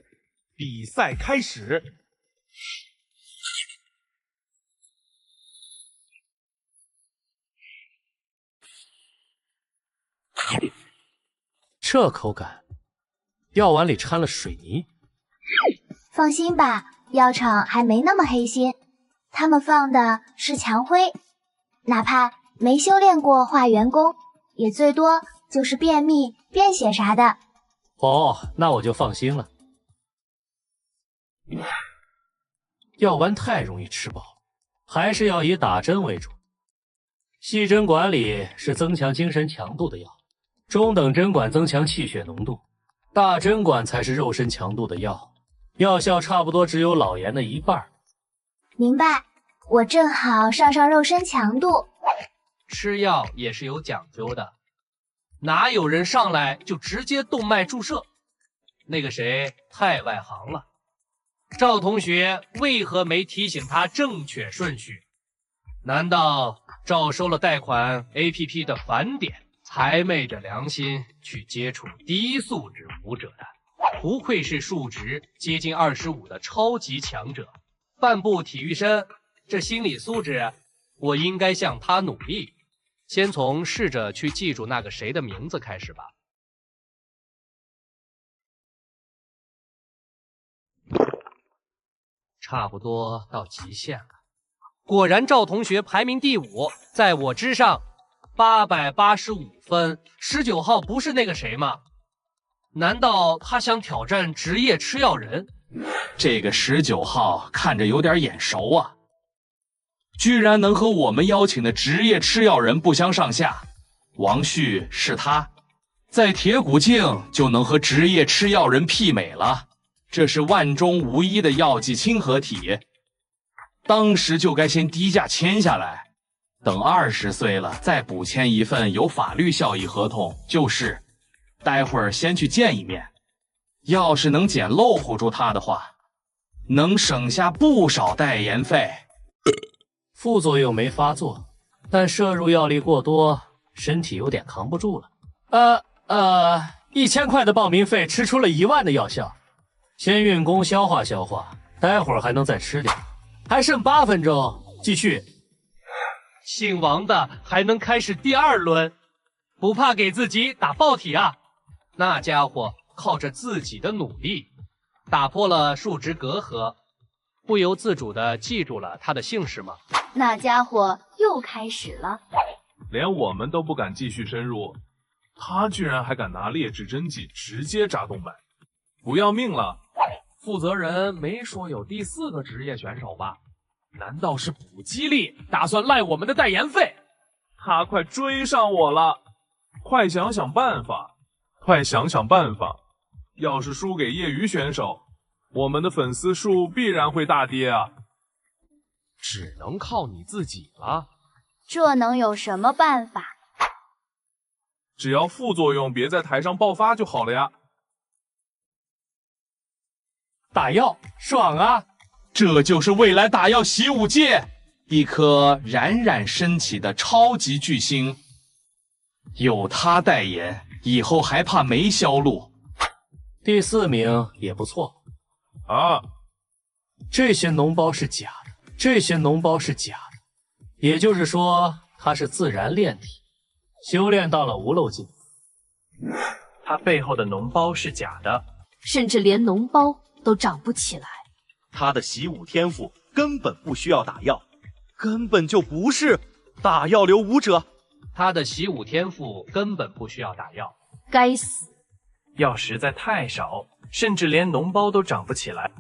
比赛开始。这口感，药丸里掺了水泥。放心吧，药厂还没那么黑心，他们放的是墙灰，哪怕没修炼过化元功，也最多就是便秘、便血啥的。哦，那我就放心了。药丸太容易吃饱，还是要以打针为主。细针管里是增强精神强度的药，中等针管增强气血浓度，大针管才是肉身强度的药，药效差不多只有老严的一半。明白，我正好上肉身强度。吃药也是有讲究的，哪有人上来就直接动脉注射？那个谁太外行了。赵同学为何没提醒他正确顺序？难道赵收了贷款 APP 的返点，才昧着良心去接触低素质武者的？不愧是数值接近25的超级强者，半步体育生，这心理素质，我应该向他努力。先从试着去记住那个谁的名字开始吧。差不多到极限了。果然赵同学排名第5，在我之上，885分。19号不是那个谁吗？难道他想挑战职业吃药人？这个19号看着有点眼熟啊，居然能和我们邀请的职业吃药人不相上下。王旭是他，在铁骨境就能和职业吃药人媲美了。这是万中无一的药剂亲和体，当时就该先低价签下来，等20岁了再补签一份有法律效益合同就是。待会儿先去见一面，要是能捡漏糊住他的话，能省下不少代言费。副作用没发作，但摄入药力过多，身体有点扛不住了。1000块的报名费吃出了1万的药效，先运功消化消化，待会儿还能再吃点。还剩8分钟，继续。姓王的还能开始第2轮，不怕给自己打爆体啊？那家伙靠着自己的努力，打破了数值隔阂，不由自主地记住了他的姓氏吗？那家伙又开始了，连我们都不敢继续深入，他居然还敢拿劣质针剂直接扎动脉，不要命了！负责人没说有第4个职业选手吧？难道是补激励打算赖我们的代言费？他快追上我了，快想想办法！快想想办法！要是输给业余选手，我们的粉丝数必然会大跌啊！只能靠你自己了。这能有什么办法？只要副作用别在台上爆发就好了呀！打药爽啊！这就是未来打药习武界一颗冉冉升起的超级巨星，有他代言，以后还怕没销路。第4名也不错啊！这些脓包是假的，这些脓包是假的，也就是说他是自然炼体，修炼到了无漏境。他背后的脓包是假的，甚至连脓包都长不起来。他的习武天赋根本不需要打药，根本就不是打药流武者。他的习武天赋根本不需要打药。该死！药实在太少，甚至连脓包都长不起来。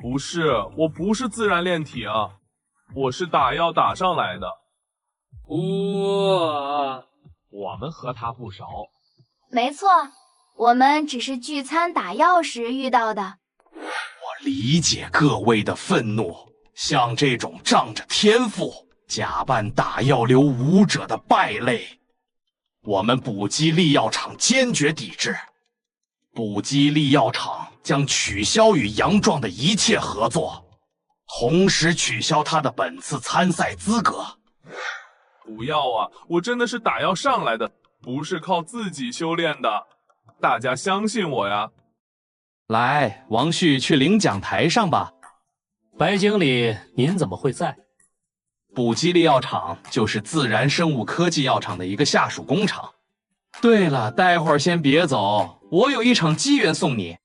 不是，我不是自然炼体啊，我是打药打上来的。我们和他不熟。没错，我们只是聚餐打药时遇到的。我理解各位的愤怒，像这种仗着天赋假扮打药流武者的败类，我们补给力药厂坚决抵制。补给力药厂将取消与杨壮的一切合作，同时取消他的本次参赛资格。不要啊！我真的是打药上来的，不是靠自己修炼的，大家相信我呀！来，王旭去领奖台上吧。白经理，您怎么会在？补给力药厂就是自然生物科技药厂的一个下属工厂。对了，待会儿先别走，我有一场机缘送你。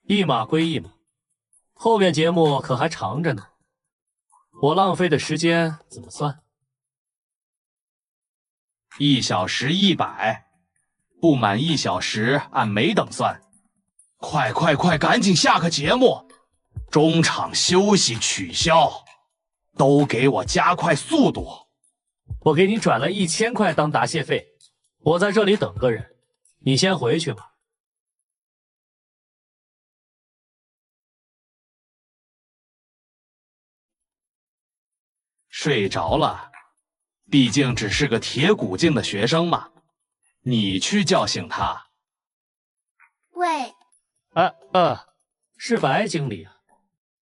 一码归一码，后面节目可还长着呢。我浪费的时间怎么算？1小时100，不满1小时按每等算。快，赶紧下个节目！中场休息取消，都给我加快速度！我给你转了1000块当答谢费。我在这里等个人，你先回去吧。睡着了，毕竟只是个铁骨境的学生嘛，你去叫醒他。喂，是白经理啊。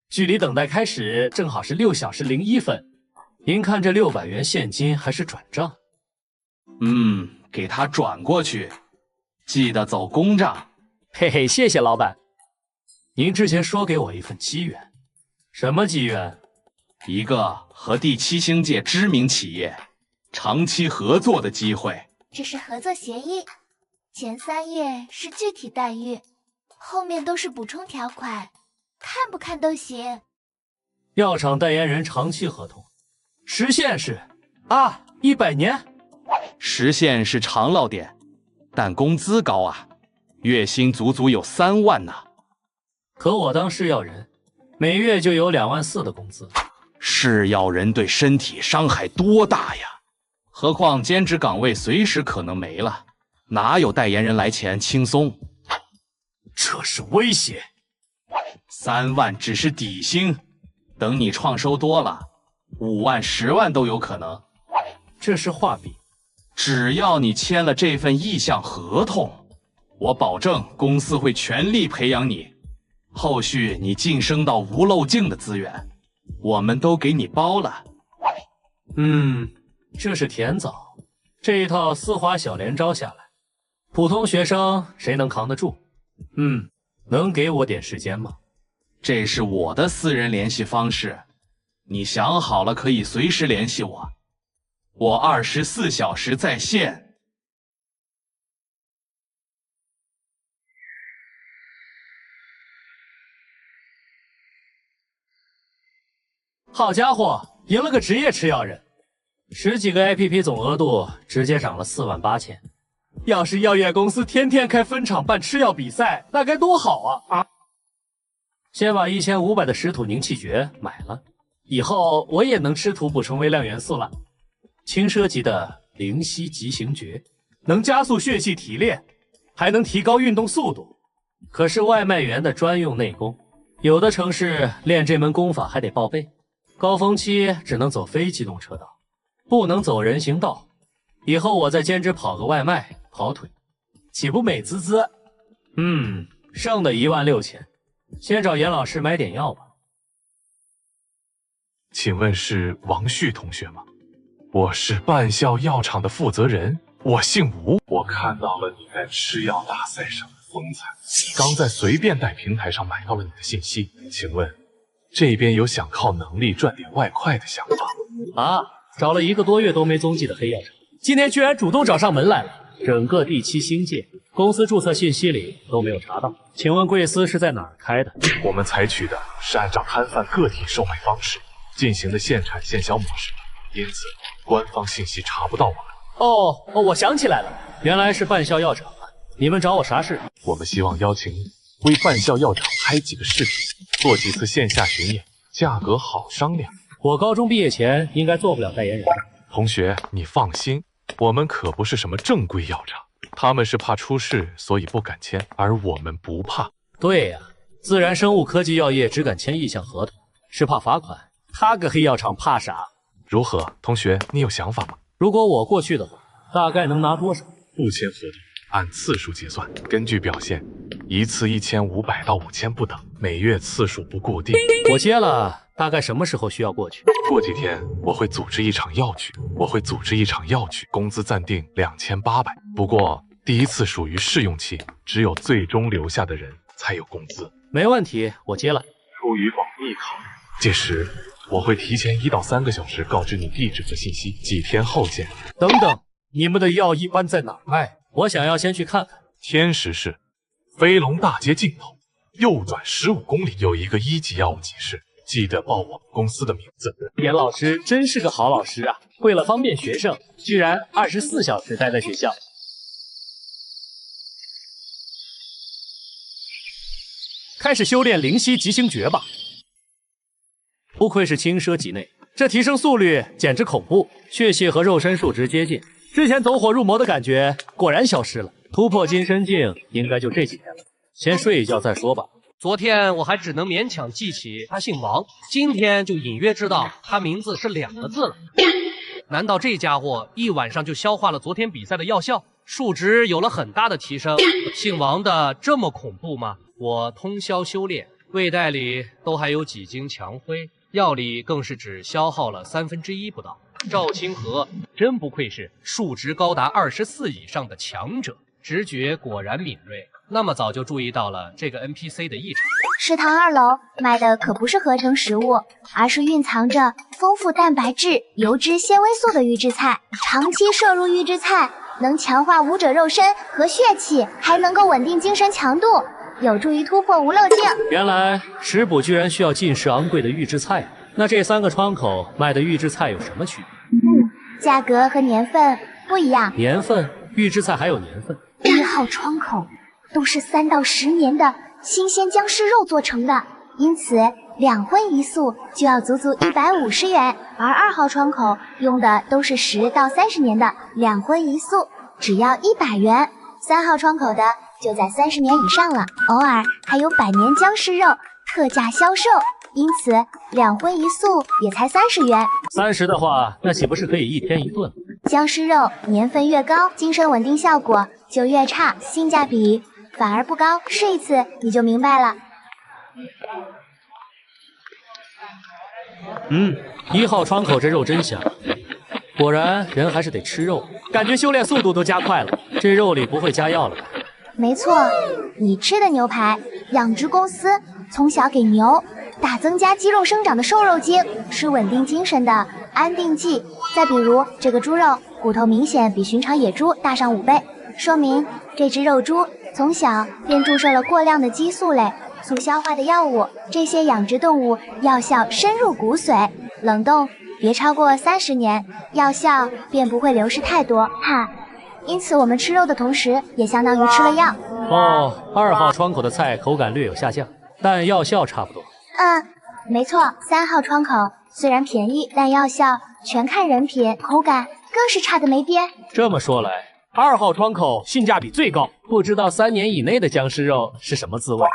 距离等待开始正好是6小时01分。您看这600元现金还是转账？给他转过去，记得走公账。嘿嘿，谢谢老板。您之前说给我一份机缘，什么机缘？一个和第7星界知名企业长期合作的机会。这是合作协议，前3页是具体待遇，后面都是补充条款，看不看都行。药厂代言人长期合同，时限是100年。时限是长烙点，但工资高啊，月薪足足有3万呢。可我当试药人，每月就有2万4的工资。试药人对身体伤害多大呀？何况兼职岗位随时可能没了，哪有代言人来钱轻松？这是威胁。3万只是底薪，等你创收多了，5万、10万都有可能。这是画饼。只要你签了这份意向合同，我保证公司会全力培养你，后续你晋升到无漏镜的资源，我们都给你包了。这是甜枣，这一套丝滑小连招下来，普通学生谁能扛得住？能给我点时间吗？这是我的私人联系方式，你想好了可以随时联系我，我24小时在线。好家伙，赢了个职业吃药人，10几个 APP 总额度直接涨了4万8千。要是药业公司天天开分厂办吃药比赛，那该多好啊！先把1500的食土凝气诀买了，以后我也能吃土补充微量元素了。轻奢级的灵犀急行诀，能加速血气提炼，还能提高运动速度。可是外卖员的专用内功，有的城市练这门功法还得报备，高峰期只能走非机动车道，不能走人行道。以后我再兼职跑个外卖，跑腿，岂不美滋滋？剩的1万6千，先找严老师买点药吧。请问是王旭同学吗？我是半校药厂的负责人，我姓吴。我看到了你在吃药大赛上的风采，刚在随便带平台上买到了你的信息，请问这边有想靠能力赚点外快的想法？找了1个多月都没踪迹的黑药厂，今天居然主动找上门来了。整个第7星界公司注册信息里都没有查到，请问贵司是在哪儿开的？我们采取的是按照摊贩个体售卖方式进行的现产现销模式，因此官方信息查不到我们。我想起来了，原来是半校药厂。你们找我啥事？我们希望邀请你为半校药厂拍几个视频，做几次线下巡演，价格好商量。我高中毕业前应该做不了代言人。同学，你放心，我们可不是什么正规药厂，他们是怕出事，所以不敢签，而我们不怕。对呀，自然生物科技药业只敢签意向合同，是怕罚款。他个黑药厂怕啥？如何，同学，你有想法吗？如果我过去的话，大概能拿多少？不签合同，按次数结算，根据表现，一次1500到5000不等，每月次数不固定。我接了，大概什么时候需要过去？过几天我会组织一场药局，工资暂定2800。不过第一次属于试用期，只有最终留下的人才有工资。没问题，我接了。出于保密考虑，届时我会提前1到3个小时告知你地址和信息，几天后见。等等，你们的药一般在哪儿卖？我想要先去看看。天石市飞龙大街尽头右转15公里有一个1级药物集市，记得报我们公司的名字。严老师真是个好老师啊，为了方便学生，居然24小时待在学校。开始修炼灵犀急行诀吧。不愧是轻奢级内这提升速率简直恐怖，血系和肉身数值接近，之前走火入魔的感觉果然消失了。突破金身境应该就这几天了，先睡一觉再说吧。昨天我还只能勉强记起他姓王，今天就隐约知道他名字是2个字了。难道这家伙一晚上就消化了昨天比赛的药效，数值有了很大的提升？姓王的这么恐怖吗？我通宵修炼，胃袋里都还有几斤强灰，药力更是只消耗了1/3不到。赵清河真不愧是数值高达24以上的强者，直觉果然敏锐。那么早就注意到了这个 NPC 的异常。食堂2楼卖的可不是合成食物，而是蕴藏着丰富蛋白质、油脂、纤维素的预制菜。长期摄入预制菜，能强化武者肉身和血气，还能够稳定精神强度，有助于突破无漏境。原来食补居然需要进食昂贵的预制菜，那这3个窗口卖的预制菜有什么区别？价格和年份不一样。年份？预制菜还有年份？1号窗口都是3到10年的新鲜僵尸肉做成的，因此2荤1素就要足足150元，而2号窗口用的都是10到30年的2荤1素，只要100元。3号窗口的就在30年以上了，偶尔还有100年僵尸肉特价销售，因此2荤1素也才30元。30的话，那岂不是可以1天1顿？僵尸肉年份越高，精神稳定效果就越差，性价比反而不高，试一次你就明白了。1号窗口这肉真香，果然人还是得吃肉，感觉修炼速度都加快了。这肉里不会加药了吧？没错，你吃的牛排，养殖公司从小给牛打增加肌肉生长的瘦肉精，是稳定精神的安定剂。再比如这个猪肉，骨头明显比寻常野猪大上5倍，说明这只肉猪从小便注射了过量的激素类、促消化的药物，这些养殖动物药效深入骨髓，冷冻别超过30年，药效便不会流失太多。因此我们吃肉的同时，也相当于吃了药。2号窗口的菜口感略有下降，但药效差不多。没错，3号窗口虽然便宜，但药效全看人品，口感更是差的没边。这么说来，2号窗口性价比最高，不知道3年以内的僵尸肉是什么滋味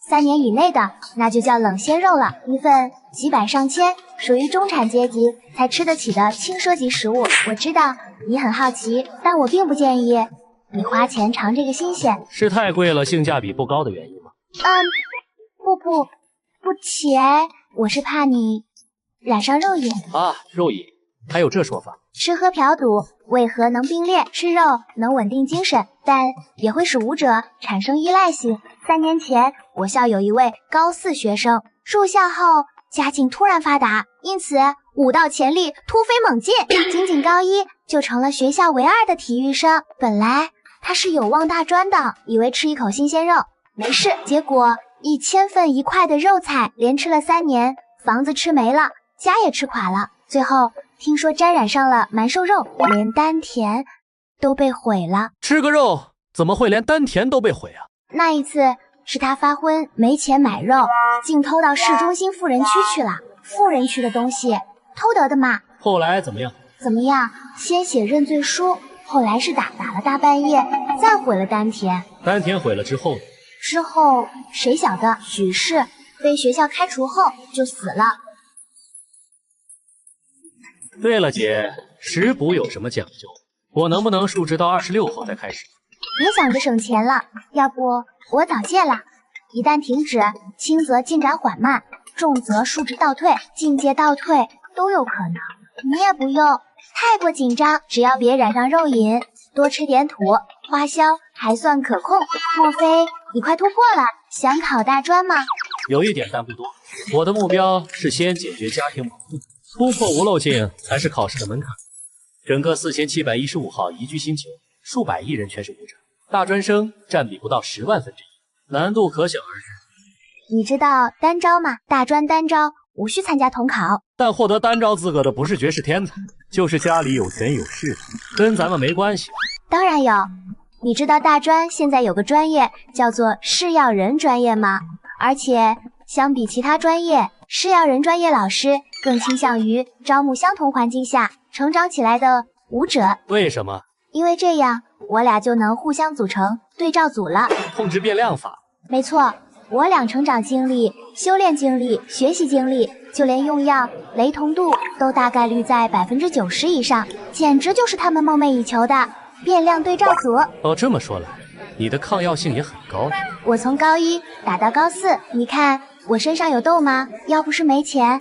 ？3年以内的那就叫冷鲜肉了，一份几百上千，属于中产阶级才吃得起的轻奢级食物。我知道你很好奇，但我并不建议你花钱尝这个新鲜。是太贵了，性价比不高的原因吗？不且我是怕你染上肉瘾啊。肉瘾还有这说法？吃喝嫖赌为何能并列？吃肉能稳定精神，但也会使武者产生依赖性。3年前我校有一位高4学生，入校后家境突然发达，因此武道潜力突飞猛进，仅仅高1就成了学校唯2的体育生。本来他是有望大专的，以为吃一口新鲜肉没事，结果1000份1块的肉菜连吃了3年，房子吃没了，家也吃垮了，最后听说沾染上了蛮兽肉，连丹田都被毁了。吃个肉怎么会连丹田都被毁啊？那一次是他发昏没钱买肉，竟偷到市中心富人区去了。富人区的东西偷得的嘛。后来怎么样？先写认罪书，后来是打了大半夜，再毁了丹田。丹田毁了之后呢？之后谁晓得，许是被学校开除后就死了。对了姐，食补有什么讲究？我能不能数值到26后再开始？别想着省钱了，要不我早戒了。一旦停止，轻则进展缓慢，重则数值倒退，境界倒退都有可能。你也不用太过紧张，只要别染上肉瘾，多吃点土，花销还算可控。莫非你快突破了，想考大专吗？有一点，但不多。我的目标是先解决家庭矛盾，突破无漏境才是考试的门槛。整个4715号宜居星球，数百亿人全是武者，大专生占比不到10万分之一，难度可想而知。你知道单招吗？大专单招无需参加统考，但获得单招资格的不是绝世天才，就是家里有权有势，跟咱们没关系。当然有。你知道大专现在有个专业叫做试药人专业吗？而且相比其他专业，试药人专业老师更倾向于招募相同环境下成长起来的武者。为什么？因为这样我俩就能互相组成对照组了。控制变量法。没错，我俩成长经历、修炼经历、学习经历，就连用药、雷同度都大概率在90%以上，简直就是他们梦寐以求的变量对照组。哦，这么说来，你的抗药性也很高。我从高1打到高4，你看我身上有痘吗？要不是没钱，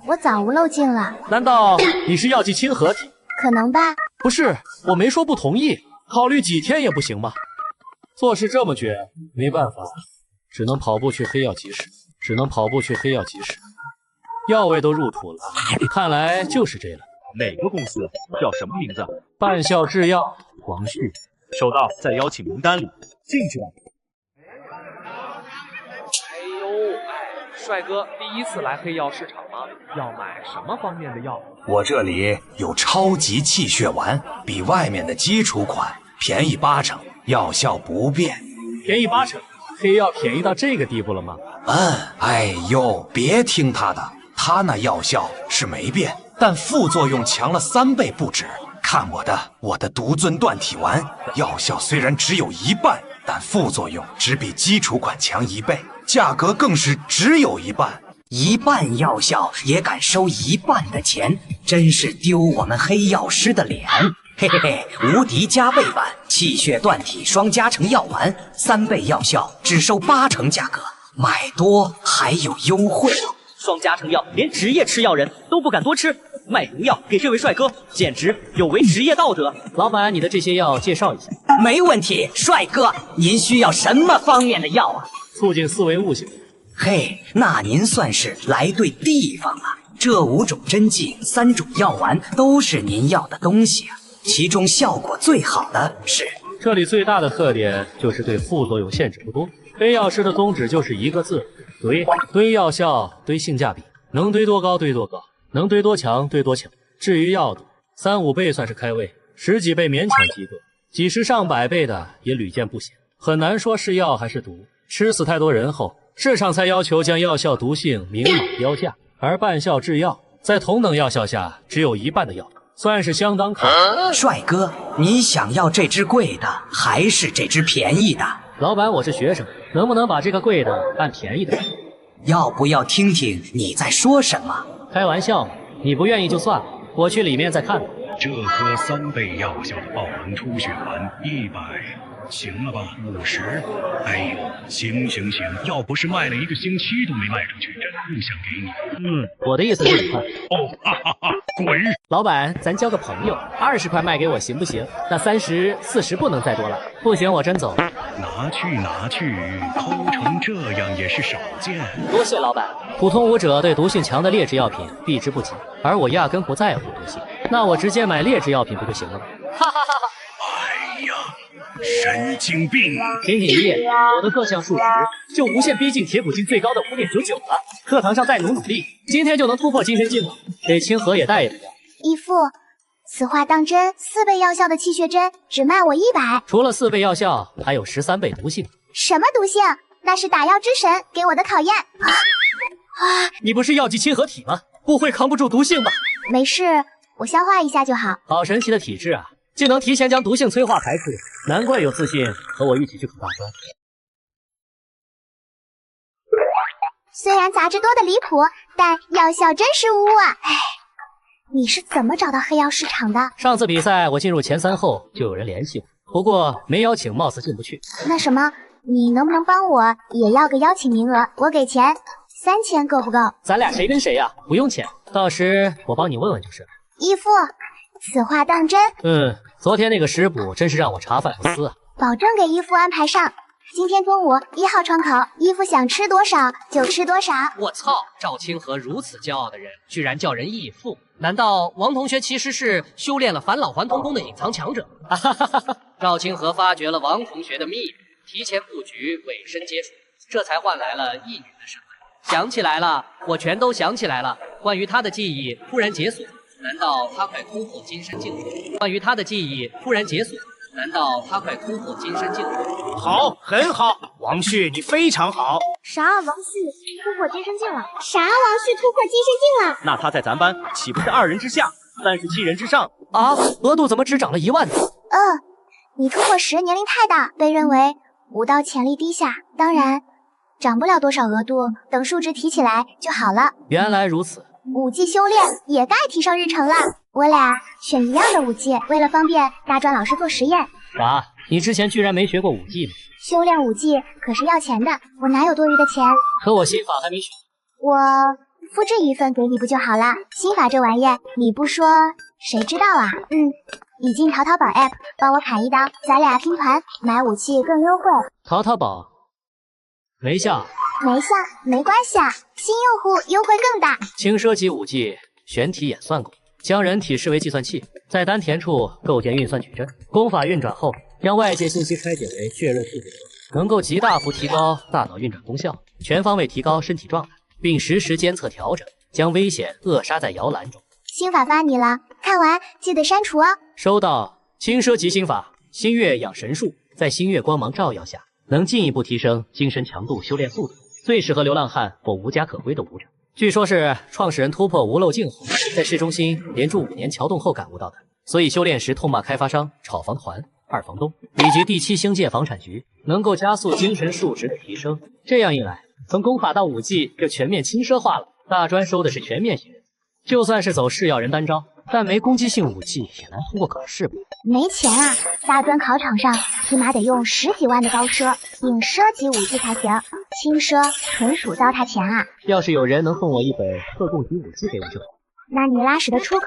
我早无漏尽了。难道你是药剂亲和体？可能吧。不是，我没说不同意，考虑几天也不行吗？做事这么绝，没办法，只能跑步去黑药集市，药味都入土了，看来就是这了。哪个公司叫什么名字？半效制药，王旭。收到，在邀请名单里。进去吧。哎呦，帅哥，第一次来黑药市场吗？要买什么方面的药？我这里有超级气血丸，比外面的基础款便宜80%，药效不变。便宜80%？黑药便宜到这个地步了吗？哎呦，别听他的，他那药效是没变，但副作用强了3倍不止。看我的独尊断体丸，药效虽然只有1半，但副作用只比基础款强1倍，价格更是只有1半。1半药效也敢收1半的钱，真是丢我们黑药师的脸！嘿嘿嘿，无敌加倍版气血断体双加成药丸，3倍药效只收80%价格，买多还有优惠。双加成药，连职业吃药人都不敢多吃。卖毒药给这位帅哥，简直有违职业道德。老板，你的这些药介绍一下。没问题，帅哥，您需要什么方面的药啊？促进思维悟性。嘿，那您算是来对地方了。这5种针剂、3种药丸都是您要的东西啊。其中效果最好的是，这里最大的特点就是对副作用限制不多。黑药师的宗旨就是一个字：堆。堆药效，堆性价比，能堆多高堆多高。能堆多强堆多强。至于药毒，3、5倍算是开胃，10几倍勉强及格，几十上百倍的也屡见不鲜，很难说是药还是毒。吃死太多人后，市场才要求将药效毒性明码标价，而半效制药在同等药效下只有1半的药，算是相当可惜。帅哥，你想要这支贵的还是这支便宜的？老板，我是学生，能不能把这个贵的按便宜的？要不要听听你在说什么？开玩笑嘛，你不愿意就算了，我去里面再看看。这颗3倍药效的爆能出血丸100，行了吧？50，哎呦，行，要不是卖了1个星期都没卖出去，真不想给你。我的意思是5块。哦，哈哈哈，滚！老板，咱交个朋友，20块卖给我行不行？那30、40不能再多了，不行我真走。拿去，抠成这样也是少见。多谢老板。普通武者对毒性强的劣质药品避之不及，而我压根不在乎毒性，那我直接买劣质药品不就行了吗？哈哈哈哈！哎呀，神经病！停一夜，我的各项数值就无限逼近铁骨境最高的5.99了。课堂上再努力，今天就能突破今天进度。给清河也带一点。义父，此话当真？4倍药效的气血针只卖我100，除了4倍药效，还有13倍毒性。什么毒性？那是打药之神给我的考验。你不是药剂亲和体吗？不会扛不住毒性吧？没事，我消化一下就好。好神奇的体质啊，竟能提前将毒性催化排出，难怪有自信和我一起去考大专。虽然杂质多的离谱，但药效真实无误啊！唉，你是怎么找到黑药市场的？上次比赛我进入前3后就有人联系我，不过没邀请，貌似进不去。那什么，你能不能帮我也要个邀请名额？我给钱，3000够不够？咱俩谁跟谁呀？不用钱，到时我帮你问问就是了。义父，此话当真？昨天那个食补真是让我茶饭不思啊！保证给义父安排上。今天中午1号窗口，义父想吃多少就吃多少。我操！赵清河如此骄傲的人，居然叫人义父？难道王同学其实是修炼了返老还童功的隐藏强者？赵清河发觉了王同学的秘密，提前布局，委身接触，这才换来了义女的身份。想起来了，我全都想起来了。关于他的记忆突然结束，难道他快突破金身境界？关于他的记忆突然结束，难道他快突破金身境了？好，很好，王旭，你非常好。啥？王旭突破金身境了？啥？王旭突破金身境了？那他在咱班岂不是2人之下，37人之上啊？额度怎么只涨了1万呢？你突破时年龄太大，被认为武道潜力低下，当然涨不了多少额度，等数值提起来就好了。原来如此，武技修炼也该提上日程了。我俩选一样的武技，为了方便大专老师做实验。啥？你之前居然没学过武技吗？修炼武技可是要钱的，我哪有多余的钱？可我心法还没学。我复制一份给你不就好了？心法这玩意你不说谁知道啊？已进淘宝 app 帮我砍一刀，咱俩拼团买武器更优惠。淘宝没下，没关系啊，新用户优惠更大。轻奢级武技玄体演算功，将人体视为计算器，在丹田处构建运算矩阵，功法运转后将外界信息拆解为确认数值，能够极大幅提高大脑运转功效，全方位提高身体状态，并实时监测调整，将危险扼杀在摇篮中。心法发你了，看完记得删除哦。收到。轻奢级心法星月养神术，在星月光芒照耀下，能进一步提升精神强度、修炼速度，最适合流浪汉或无家可归的武者。据说是创始人突破无漏境后，在市中心连住5年桥洞后感悟到的，所以修炼时痛骂开发商、炒房团、二房东以及第7星界房产局，能够加速精神数值的提升。这样一来，从功法到武技就全面轻奢化了。大专收的是全面型人，就算是走是要人单招，但没攻击性武器也难通过考试吧？没钱啊，大专考场上起码得用10几万的高奢，顶奢级武技才行，轻奢纯属糟蹋钱啊！要是有人能送我一本特供级武器给我就好。那你拉屎的出口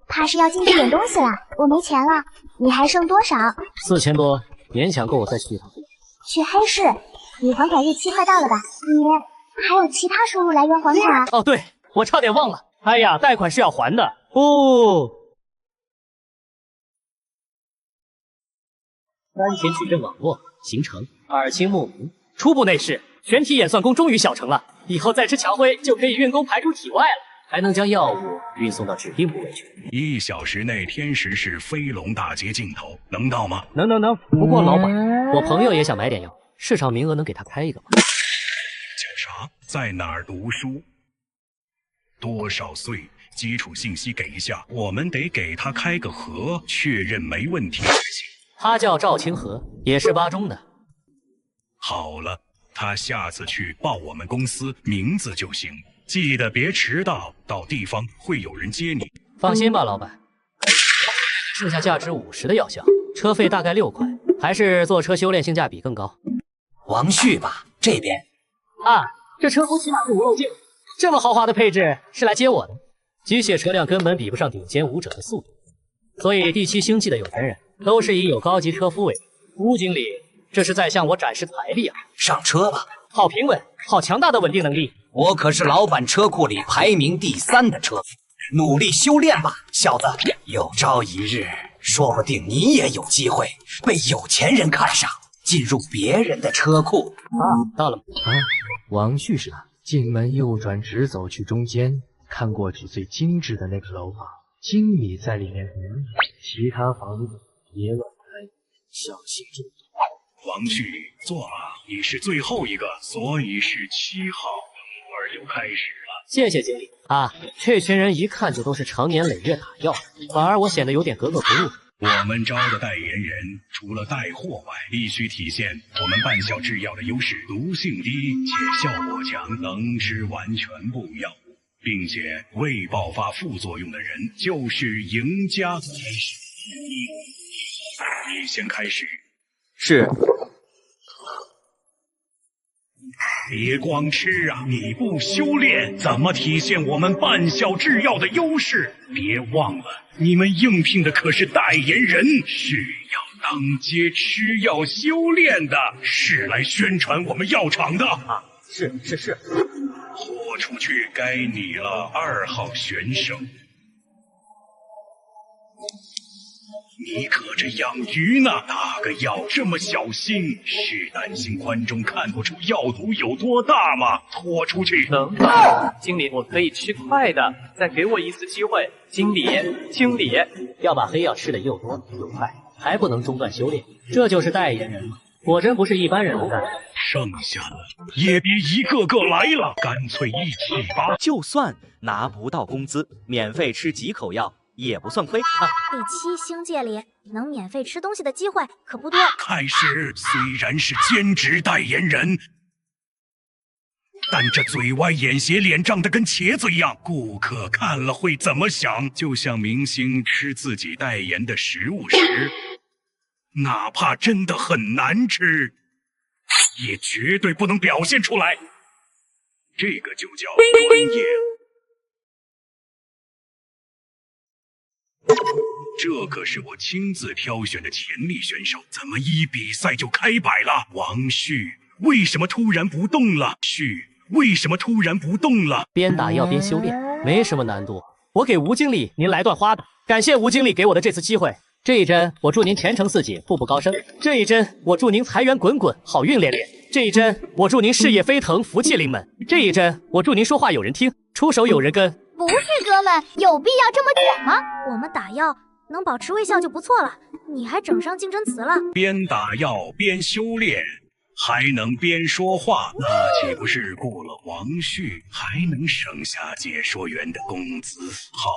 怕是要进去点东西了，我没钱了，你还剩多少？4000多，勉强够我再去一趟。去黑市，你还款日期快到了吧？你还有其他收入来源还款？哦，对，我差点忘了。哎呀，贷款是要还的哦。丹田矩阵网络形成，耳清目明。初步内视，全体演算功终于小成了，以后再吃墙灰就可以运功排出体外了，还能将药物运送到指定部位去。1小时内天石市飞龙大街尽头，能到吗？能。不过老板，我朋友也想买点药，市场名额能给他开一个吗？叫啥？在哪儿读书？多少岁？基础信息给一下，我们得给他开个盒，确认没问题才行。他叫赵清河，也是8中的。好了，他下次去报我们公司名字就行，记得别迟到，到地方会有人接你。放心吧，老板。剩下价值50的药效，车费大概6块，还是坐车修炼性价比更高。王旭吧，这边。啊，这车夫起码是无漏镜，这么豪华的配置是来接我的。机械车辆根本比不上顶尖武者的速度，所以第7星际的有钱人都是以有高级车夫为主。吴经理，这是在向我展示财力啊！上车吧，好平稳，好强大的稳定能力。我可是老板车库里排名第3的车夫，努力修炼吧，小子！有朝一日，说不定你也有机会被有钱人看上，进入别人的车库。到了吗？王旭是吧？进门右转，直走去中间，看过去最精致的那个楼房，经理在里面等你，其他房子别乱开，小心注意。王旭，坐吧，你是最后一个，所以是7号，一会儿就开始了。谢谢经理啊，这群人一看就都是常年累月打药，反而我显得有点格格不入。我们招的代言人，除了带货外，必须体现我们半效制药的优势，毒性低且效果强，能吃完全部药物，并且未爆发副作用的人就是赢家。你先开始。是。别光吃啊！你不修炼，怎么体现我们半效制药的优势？别忘了，你们应聘的可是代言人，是要当街吃药修炼的，是来宣传我们药厂的啊！是。豁出去，该你了，2号选手。你可这养鱼呢？打个药这么小心，是担心观众看不出药毒有多大吗？拖出去！能，经理，我可以吃快的，再给我一次机会。经理，要把黑药吃的又多又快，还不能中断修炼，这就是代言人吗？果真不是一般人能干。剩下的也别一个个来了，干脆一起吧。就算拿不到工资，免费吃几口药也不算亏啊。第7星界里能免费吃东西的机会可不多。开始虽然是兼职代言人，但这嘴歪眼斜、脸胀得跟茄子一样，顾客看了会怎么想？就像明星吃自己代言的食物时，哪怕真的很难吃，也绝对不能表现出来。这个就叫专业。这可是我亲自挑选的潜力选手，怎么一比赛就开摆了？王旭为什么突然不动了？为什么突然不动了？边打药边修炼，没什么难度。我给吴经理您来段花的，感谢吴经理给我的这次机会。这一针我祝您前程似锦，步步高升；这一针我祝您财源滚滚，好运连连；这一针我祝您事业飞腾，福气临门；这一针我祝您说话有人听，出手有人跟。不是哥们，有必要这么卷吗？我们打药能保持微笑就不错了，你还整上竞争词了。边打药边修炼，还能边说话，那岂不是雇了王旭还能省下解说员的工资？好，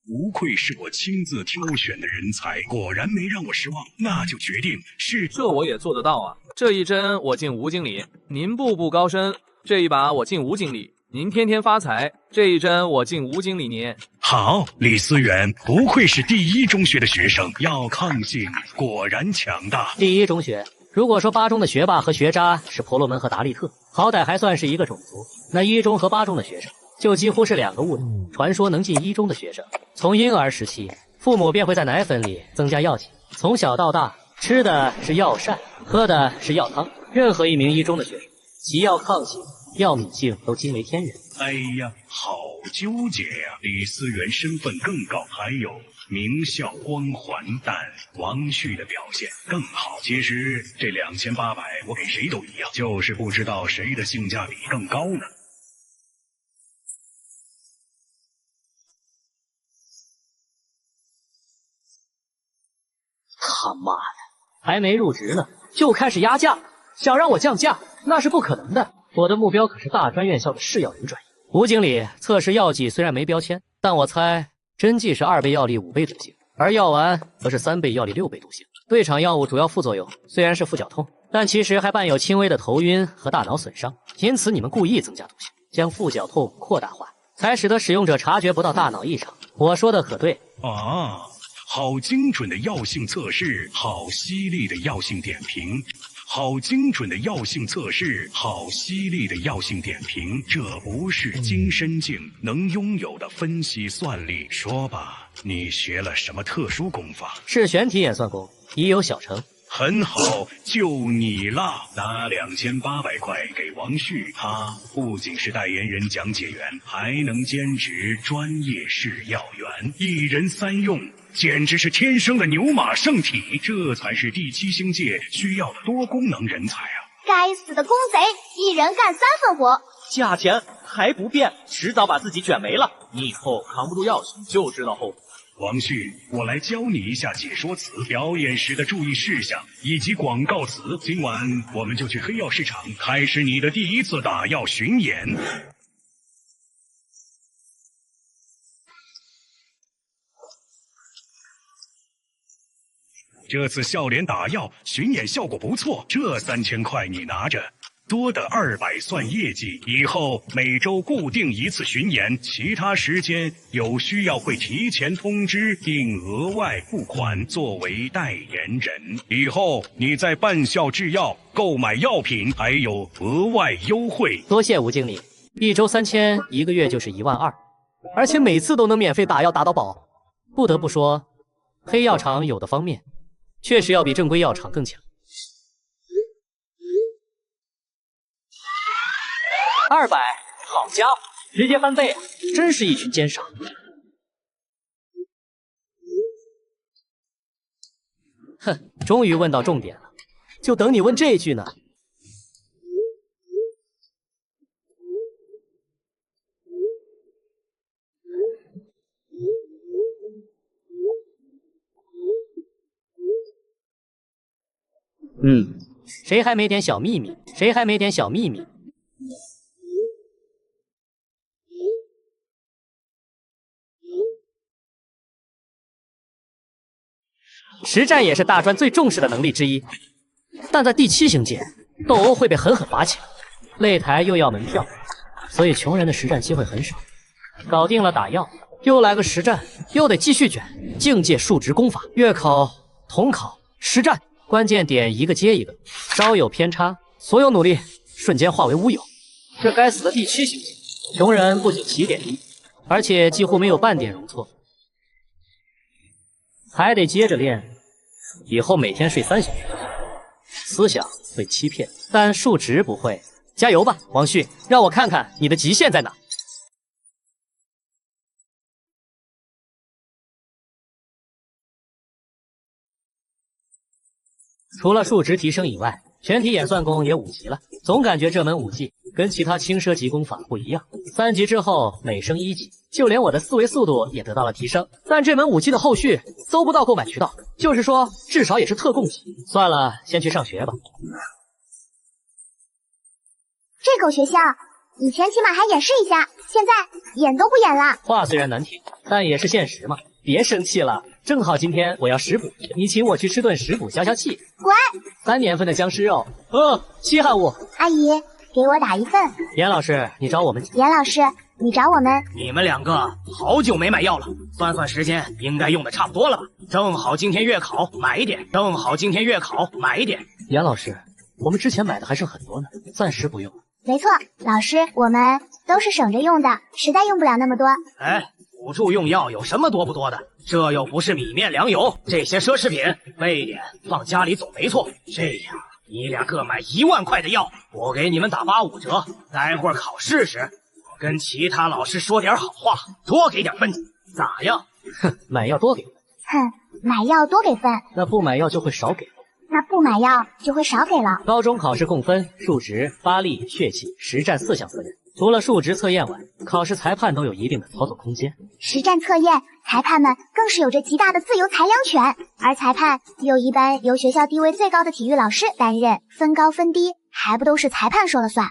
不愧是我亲自挑选的人才，果然没让我失望。那就决定是这我也做得到啊！这一针我敬吴经理，您步步高升；这一把我敬吴经理，您天天发财。这一针我敬吴经理您。好，李思远不愧是第1中学的学生，药抗性果然强大。第1中学，如果说8中的学霸和学渣是婆罗门和达利特，好歹还算是一个种族，那1中和8中的学生就几乎是2个物种。传说能进1中的学生，从婴儿时期，父母便会在奶粉里增加药剂，从小到大吃的是药膳，喝的是药汤。任何一名1中的学生，其药抗性、药敏性都惊为天人。哎呀，好纠结呀！李思源身份更高，还有名校光环，但王旭的表现更好。其实这2800我给谁都一样，就是不知道谁的性价比更高呢。他妈的，还没入职呢，就开始压价，想让我降价，那是不可能的。我的目标可是大专院校的试药人转移。吴经理，测试药剂虽然没标签，但我猜针剂是2倍药力5倍毒性，而药丸则是3倍药力6倍毒性。对场药物主要副作用虽然是腹绞痛，但其实还伴有轻微的头晕和大脑损伤，因此你们故意增加毒性，将腹绞痛扩大化，才使得使用者察觉不到大脑异常。我说的可对啊？好精准的药性测试，好犀利的药性点评。好精准的药性测试，好犀利的药性点评，这不是金身镜能拥有的分析算力。说吧，你学了什么特殊功法？是玄体演算功，已有小成。很好，就你了。拿2800块给王旭，他不仅是代言人、讲解员，还能兼职专业试药员，1人3用。简直是天生的牛马圣体，这才是第7星界需要的多功能人才啊！该死的公贼，1人干3份活，价钱还不变，迟早把自己卷没了。你以后扛不住药性，就知道后悔。王旭，我来教你一下解说词、表演时的注意事项以及广告词。今晚我们就去黑药市场，开始你的第1次打药巡演。这次笑脸打药巡演效果不错，这3000块你拿着，多的200算业绩。以后每周固定1次巡演，其他时间有需要会提前通知并额外付款作为代言人。以后你在办校制药购买药品还有额外优惠。多谢吴经理，1周3000，1个月就是12000，而且每次都能免费打药打到饱。不得不说，黑药厂有的方面确实要比正规药厂更强。200，好家伙，直接翻倍啊！真是一群奸商。哼，终于问到重点了，就等你问这句呢。谁还没点小秘密？谁还没点小秘密？实战也是大专最重视的能力之一，但在第7星界，斗殴会被狠狠罚钱，擂台又要门票，所以穷人的实战机会很少。搞定了打药，又来个实战，又得继续卷境界数值功法，月考、统考、实战，关键点一个接一个，稍有偏差，所有努力瞬间化为乌有。这该死的第7星界，穷人不仅起点低，而且几乎没有半点容错。还得接着练，以后每天睡3小时。思想会欺骗，但数值不会。加油吧，王旭，让我看看你的极限在哪。除了数值提升以外，全体演算功也5级了。总感觉这门武技跟其他轻奢级功法不一样。3级之后每升1级，就连我的思维速度也得到了提升。但这门武技的后续搜不到购买渠道，就是说至少也是特供级。算了，先去上学吧。这狗学校以前起码还演示一下，现在演都不演了。话虽然难听，但也是现实嘛。别生气了，正好今天我要食补，你请我去吃顿食补消消气。乖，3年份的僵尸肉，稀罕我。阿姨，给我打1份。严老师，你找我们？严老师，你找我们？你们2个好久没买药了，算算时间，应该用的差不多了吧？正好今天月考，买一点。正好今天月考，买一点。严老师，我们之前买的还剩很多呢，暂时不用。没错，老师，我们都是省着用的，实在用不了那么多。哎，辅助用药有什么多不多的？这又不是米面粮油，这些奢侈品备点放家里总没错。这样，你俩各买1万块的药，我给你们打85折。待会儿考试时，我跟其他老师说点好话，多给点分，咋样？哼，买药多给分。哼，买药多给分，那不买药就会少给。那不买药就会少给了。高中考试共分数值、发力、血气、实战4项测验。除了数值测验外，考试裁判都有一定的操作空间。实战测验，裁判们更是有着极大的自由裁量权，而裁判又一般由学校地位最高的体育老师担任，分高分低还不都是裁判说了算。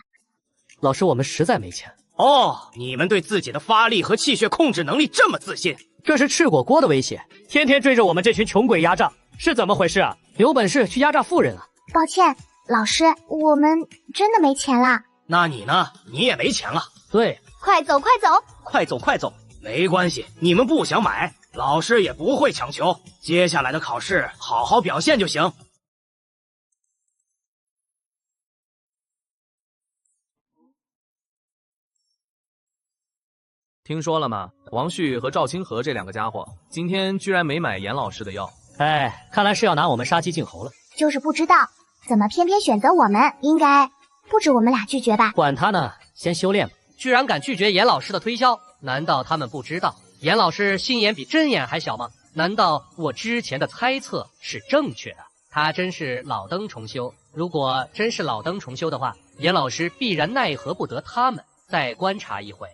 老师，我们实在没钱。哦，你们对自己的发力和气血控制能力这么自信？这是赤果锅的威胁，天天追着我们这群穷鬼压榨，是怎么回事啊？有本事去压榨富人啊！抱歉，老师，我们真的没钱了。那你呢？你也没钱了。对，快走快走，快走快走！没关系，你们不想买，老师也不会强求。接下来的考试好好表现就行。听说了吗？王旭和赵清河这2个家伙今天居然没买严老师的药。哎，看来是要拿我们杀鸡儆猴了。就是不知道怎么偏偏选择我们，应该不止我们俩拒绝吧？管他呢，先修炼吧。居然敢拒绝严老师的推销，难道他们不知道严老师心眼比针眼还小吗？难道我之前的猜测是正确的？他真是老灯重修。如果真是老灯重修的话，严老师必然奈何不得他们。再观察一回。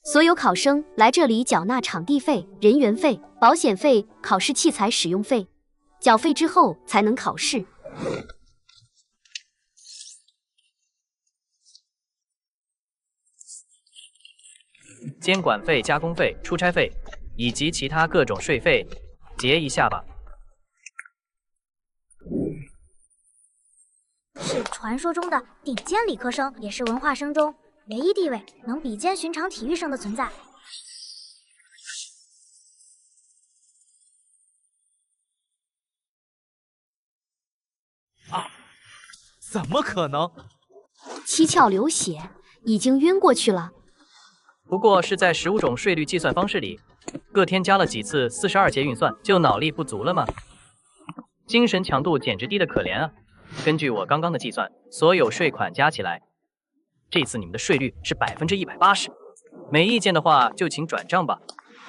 所有考生来这里缴纳场地费、人员费、保险费、考试器材使用费，缴费之后才能考试。监管费、加工费、出差费以及其他各种税费，结一下吧。是传说中的顶尖理科生，也是文化生中唯一地位能比肩寻常体育生的存在。啊！怎么可能？七窍流血，已经晕过去了。不过是在15种税率计算方式里，各添加了几次42节运算，就脑力不足了吗？精神强度简直低得可怜啊！根据我刚刚的计算，所有税款加起来，这次你们的税率是180%。没意见的话，就请转账吧。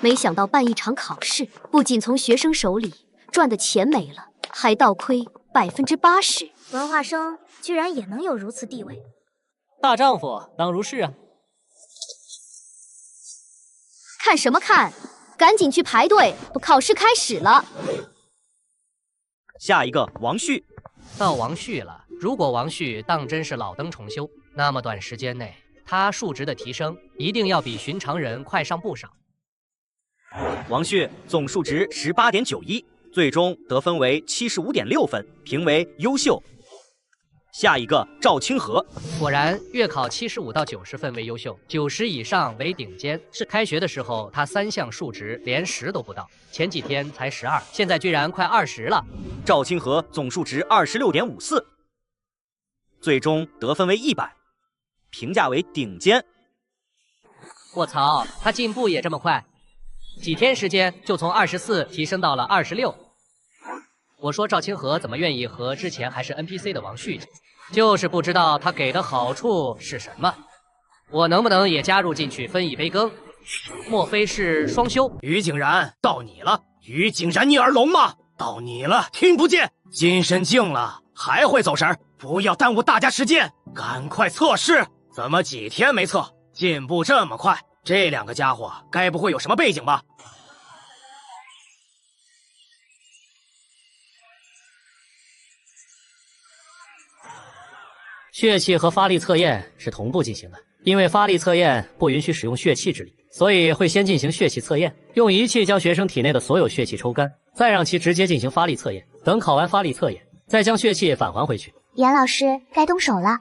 没想到办一场考试，不仅从学生手里赚的钱没了，还倒亏80%。文化生居然也能有如此地位，大丈夫当如是啊！看什么看？赶紧去排队，考试开始了。下一个王旭，到王旭了。如果王旭当真是老登重修，那么短时间内他数值的提升一定要比寻常人快上不少。王旭总数值18.91，最终得分为75.6分，评为优秀。下一个赵清河，果然月考75到90分为优秀，90以上为顶尖。是开学的时候，他3项数值连10都不到，前几天才12，现在居然快20了。赵清河总数值26.54，最终得分为100，评价为顶尖。我操，他进步也这么快，几天时间就从24提升到了26。我说赵清河怎么愿意和之前还是 NPC 的王旭，就是不知道他给的好处是什么。我能不能也加入进去分一杯羹？莫非是双修？于景然，到你了。于景然，你耳聋吗？到你了，听不见。金身净了，还会走神？不要耽误大家时间，赶快测试。怎么几天没测，进步这么快？这2个家伙该不会有什么背景吧？血气和发力测验是同步进行的，因为发力测验不允许使用血气之力，所以会先进行血气测验，用仪器将学生体内的所有血气抽干，再让其直接进行发力测验。等考完发力测验，再将血气返还回去。严老师该动手了。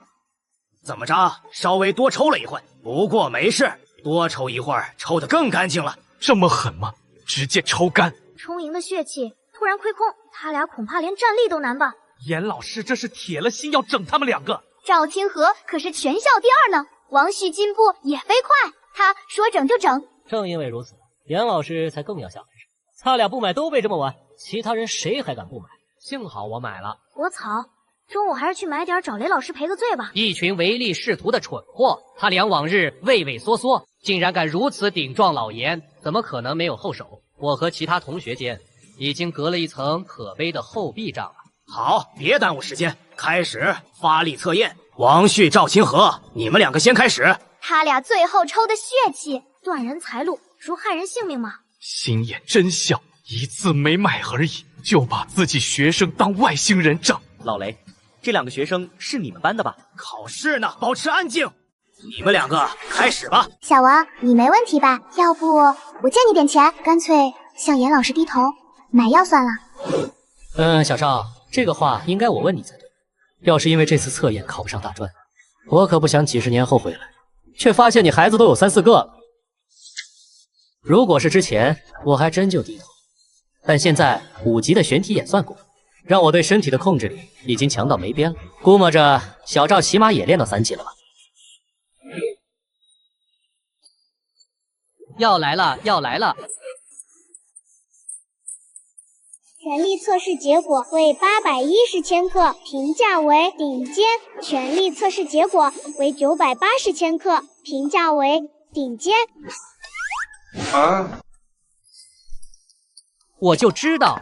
怎么着？稍微多抽了一会，不过没事，多抽一会儿，抽得更干净了。这么狠吗？直接抽干！充盈的血气突然亏空，他俩恐怕连站立都难吧？严老师这是铁了心要整他们2个。赵清河可是全校第2呢，王旭进步也飞快，他说整就整。正因为如此，严老师才更要下狠手。他俩不买都被这么晚，其他人谁还敢不买？幸好我买了。我操，中午还是去买点找雷老师赔个罪吧。一群唯利是图的蠢货，他俩往日畏畏缩缩，竟然敢如此顶撞老严，怎么可能没有后手？我和其他同学间已经隔了一层可悲的后壁障了。好，别耽误时间，开始发力测验。王旭、赵清河，你们2个先开始。他俩最后抽的血气，断人财路，如害人性命吗？心眼真小，一次没买而已，就把自己学生当外星人整。老雷，这2个学生是你们班的吧？考试呢，保持安静。你们2个开始吧。小王，你没问题吧？要不我借你点钱，干脆向严老师低头，买药算了。小邵，这个话应该我问你才对。要是因为这次测验考不上大专，我可不想几10年后回来，却发现你孩子都有3、4个了。如果是之前，我还真就低头，但现在5级的玄体演算功，让我对身体的控制力已经强到没边了。估摸着小赵起码也练到3级了吧？要来了，要来了！全力测试结果为810千克，评价为顶尖。全力测试结果为980千克，评价为顶尖。我就知道，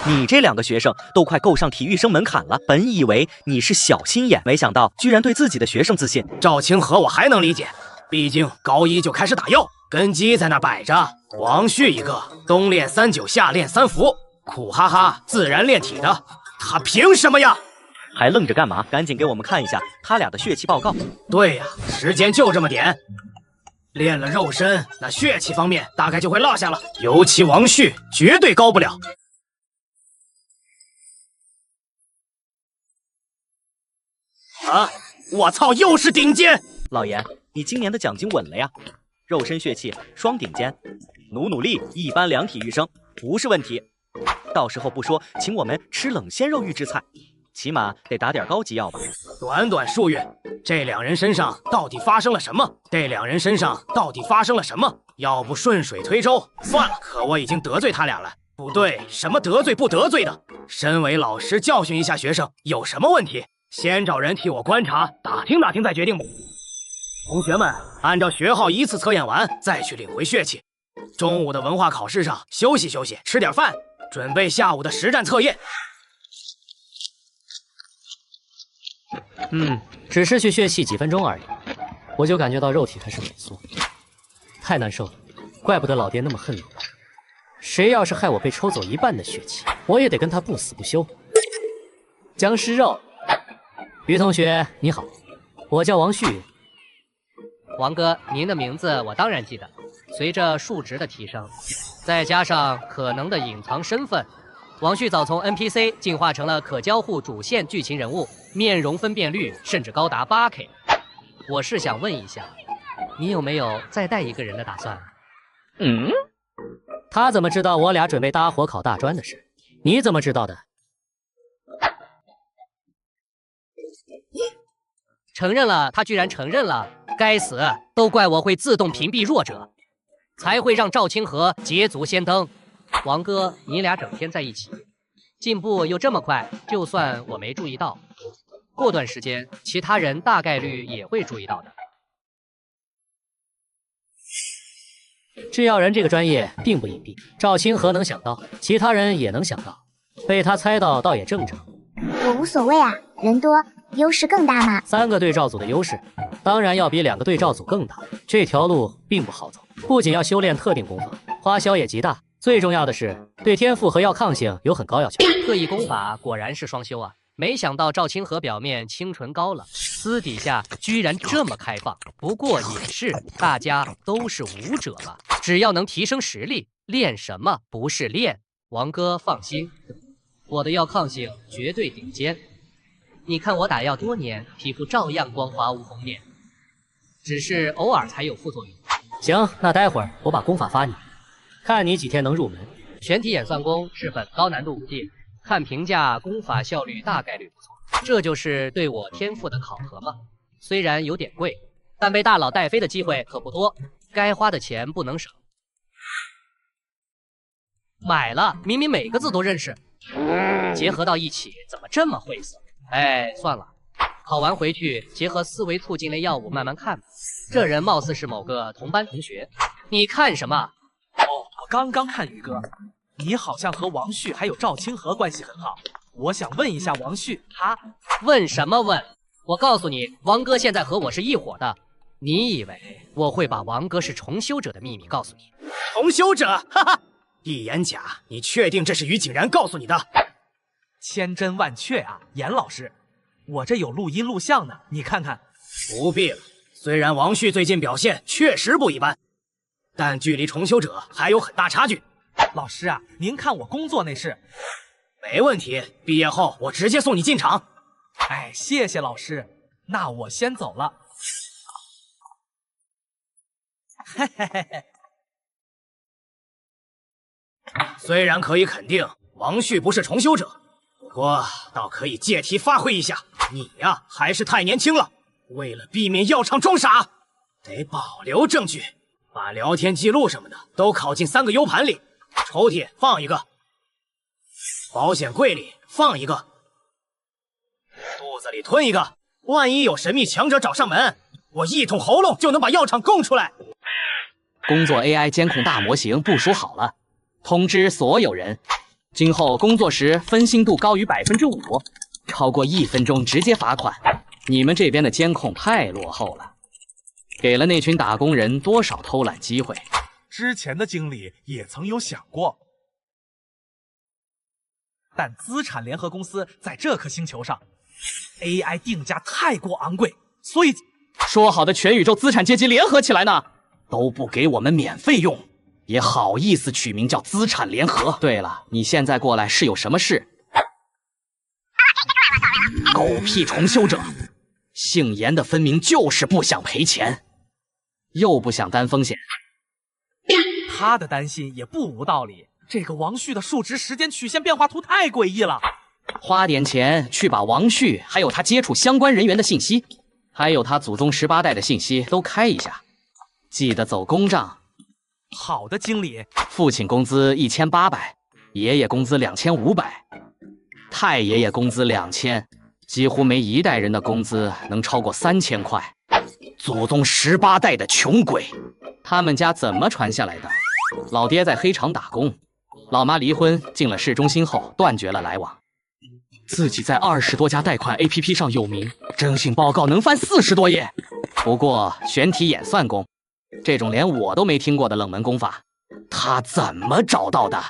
你这2个学生都快够上体育生门槛了。本以为你是小心眼，没想到居然对自己的学生自信。赵清河我还能理解，毕竟高1就开始打药，根基在那摆着。王旭一个冬练39，夏练3伏。苦哈哈，自然练体的，他凭什么呀？还愣着干嘛？赶紧给我们看一下他俩的血气报告。对呀，时间就这么点，练了肉身，那血气方面大概就会落下了。尤其王旭，绝对高不了。啊！我操，又是顶尖！老严，你今年的奖金稳了呀，肉身血气双顶尖，努力，一般2体育生不是问题。到时候不说请我们吃冷鲜肉预制菜，起码得打点高级药吧。短短数月，这2人身上到底发生了什么？要不顺水推舟算了，可我已经得罪他俩了。不对，什么得罪不得罪的？身为老师，教训一下学生有什么问题？先找人替我观察打听打听再决定吧。同学们，按照学号依次测验完，再去领回血气。中午的文化考试上休息休息，吃点饭，准备下午的实战测验。只失去血气几分钟而已，我就感觉到肉体开始萎缩，太难受了。怪不得老爹那么恨我。谁要是害我被抽走一半的血气，我也得跟他不死不休。僵尸肉，于同学你好，我叫王旭。王哥，您的名字我当然记得。随着数值的提升，再加上可能的隐藏身份，王旭早从 NPC 进化成了可交互主线剧情人物，面容分辨率甚至高达8K。我是想问一下，你有没有再带一个人的打算？他怎么知道我俩准备搭伙考大专的事？你怎么知道的？承认了，他居然承认了！该死，都怪我会自动屏蔽弱者，才会让赵清河捷足先登。王哥，你俩整天在一起，进步又这么快，就算我没注意到，过段时间其他人大概率也会注意到的。制药人这个专业并不隐蔽，赵清河能想到，其他人也能想到，被他猜到倒也正常。我无所谓啊，人多优势更大嘛。3个对照组的优势，当然要比2个对照组更大。这条路并不好走，不仅要修炼特定功法，花销也极大。最重要的是，对天赋和药抗性有很高要求。特异功法果然是双修啊！没想到赵清河表面清纯高冷，私底下居然这么开放。不过也是，大家都是武者了，只要能提升实力，练什么不是练？王哥放心，我的药抗性绝对顶尖。你看我打药多年，皮肤照样光滑无红点，只是偶尔才有副作用。行，那待会儿我把功法发你，看你几天能入门。全体演算功是本高难度武技，看评价功法效率大概率不错。这就是对我天赋的考核吗？虽然有点贵，但被大佬带飞的机会可不多，该花的钱不能省。买了，明明每个字都认识，结合到一起怎么这么晦涩？哎，算了，考完回去结合思维促进类药物慢慢看吧。这人貌似是某个同班同学，你看什么？哦，我刚刚看宇哥，你好像和王旭还有赵清河关系很好。我想问一下王旭，他问什么问？我告诉你，王哥现在和我是一伙的。你以为我会把王哥是重修者的秘密告诉你？重修者，哈哈，一言假，你确定这是于景然告诉你的？千真万确啊，严老师，我这有录音录像呢，你看看。不必了，虽然王旭最近表现确实不一般，但距离重修者还有很大差距。老师啊，您看我工作那是。没问题，毕业后我直接送你进厂。哎，谢谢老师，那我先走了。嘿嘿嘿嘿。虽然可以肯定王旭不是重修者，不过倒可以借题发挥一下，你呀还是太年轻了。为了避免药厂装傻，得保留证据，把聊天记录什么的都拷进3个 U 盘里，抽屉放一个，保险柜里放一个，肚子里吞一个。万一有神秘强者找上门，我一捅喉咙就能把药厂供出来。工作 AI 监控大模型部署好了，通知所有人，今后工作时分心度高于5%，超过1分钟直接罚款。你们这边的监控太落后了，给了那群打工人多少偷懒机会。之前的经理也曾有想过，但资产联合公司在这颗星球上 ，AI 定价太过昂贵，所以说好的全宇宙资产阶级联合起来呢，都不给我们免费用，也好意思取名叫资产联合。对了，你现在过来是有什么事？狗屁重修者，姓严的分明就是不想赔钱，又不想担风险。他的担心也不无道理。这个王旭的数值时间曲线变化图太诡异了。花点钱去把王旭还有他接触相关人员的信息，还有他祖宗18代的信息都开一下，记得走公账。好的，经理。父亲工资1800，爷爷工资2500，太爷爷工资2000，几乎没一代人的工资能超过3000块。祖宗18代的穷鬼，他们家怎么传下来的？老爹在黑厂打工，老妈离婚进了市中心后断绝了来往，自己在20多家贷款 APP 上有名，征信报告能翻40多页。不过全体演算功，这种连我都没听过的冷门功法，他怎么找到的？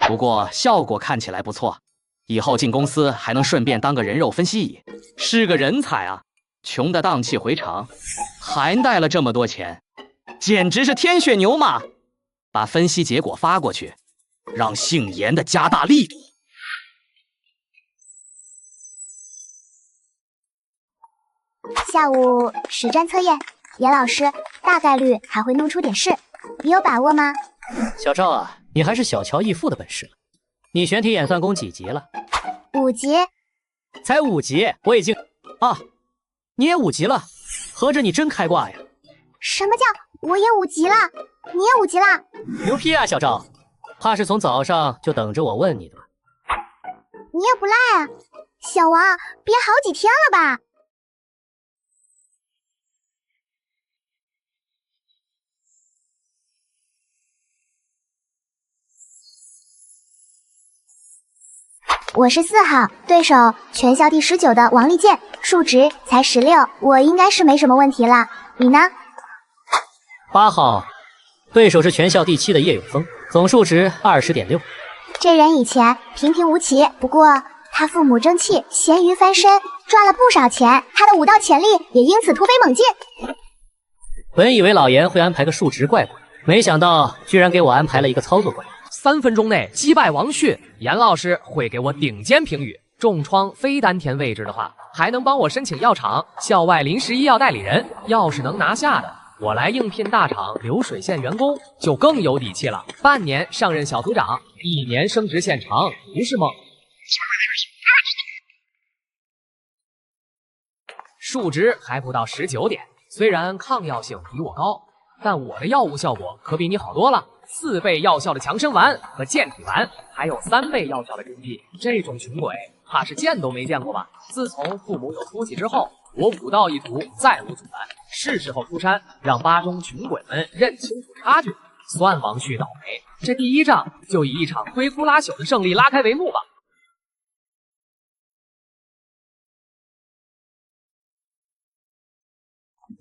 不过效果看起来不错，以后进公司还能顺便当个人肉分析仪，是个人才啊！穷得荡气回肠，还带了这么多钱，简直是天血牛马！把分析结果发过去，让姓严的加大力度。下午实战测验，严老师大概率还会弄出点事，你有把握吗？小赵啊，你还是小瞧义父的本事了。你玄体演算功几级了？5级。才5级，我已经啊，你也5级了，合着你真开挂呀？什么叫我也5级了？你也5级了？牛批啊，小赵！怕是从早上就等着我问你的吧？你也不赖啊，小王，憋好几天了吧？我是4号，对手全校第19的王立健，数值才16，我应该是没什么问题了。你呢？8号，对手是全校第7的叶永峰，总数值20.6。这人以前平平无奇，不过他父母争气，咸鱼翻身，赚了不少钱，他的武道潜力也因此突飞猛进。本以为老严会安排个数值怪鬼，没想到居然给我安排了一个操作怪。3分钟内击败王旭，严老师会给我顶尖评语。重创非丹田位置的话，还能帮我申请药厂校外临时医药代理人。要是能拿下的，我来应聘大厂流水线员工就更有底气了。半年上任小组长，1年升职现成，不是梦。数值还不到19点，虽然抗药性比我高，但我的药物效果可比你好多了。4倍药效的强身丸和健体丸，还有3倍药效的针剂，这种穷鬼怕是见都没见过吧？自从父母有出息之后，我武道一途再无阻拦，是时候出山，让巴中穷鬼们认清楚差距。算王旭倒霉，这第1仗就以一场摧枯拉朽的胜利拉开帷幕吧。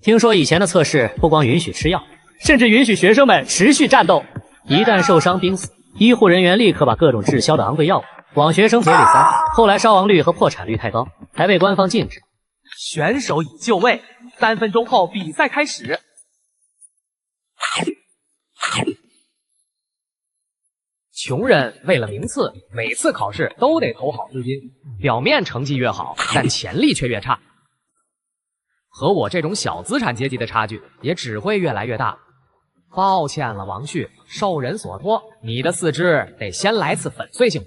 听说以前的测试不光允许吃药，甚至允许学生们持续战斗，一旦受伤濒死，医护人员立刻把各种滞销的昂贵药物往学生嘴里塞。后来伤亡率和破产率太高，才被官方禁止。选手已就位，3分钟后比赛开始。穷人为了名次，每次考试都得投好资金，表面成绩越好，但潜力却越差。和我这种小资产阶级的差距也只会越来越大。抱歉了，王旭，受人所托，你的4肢得先来次粉碎性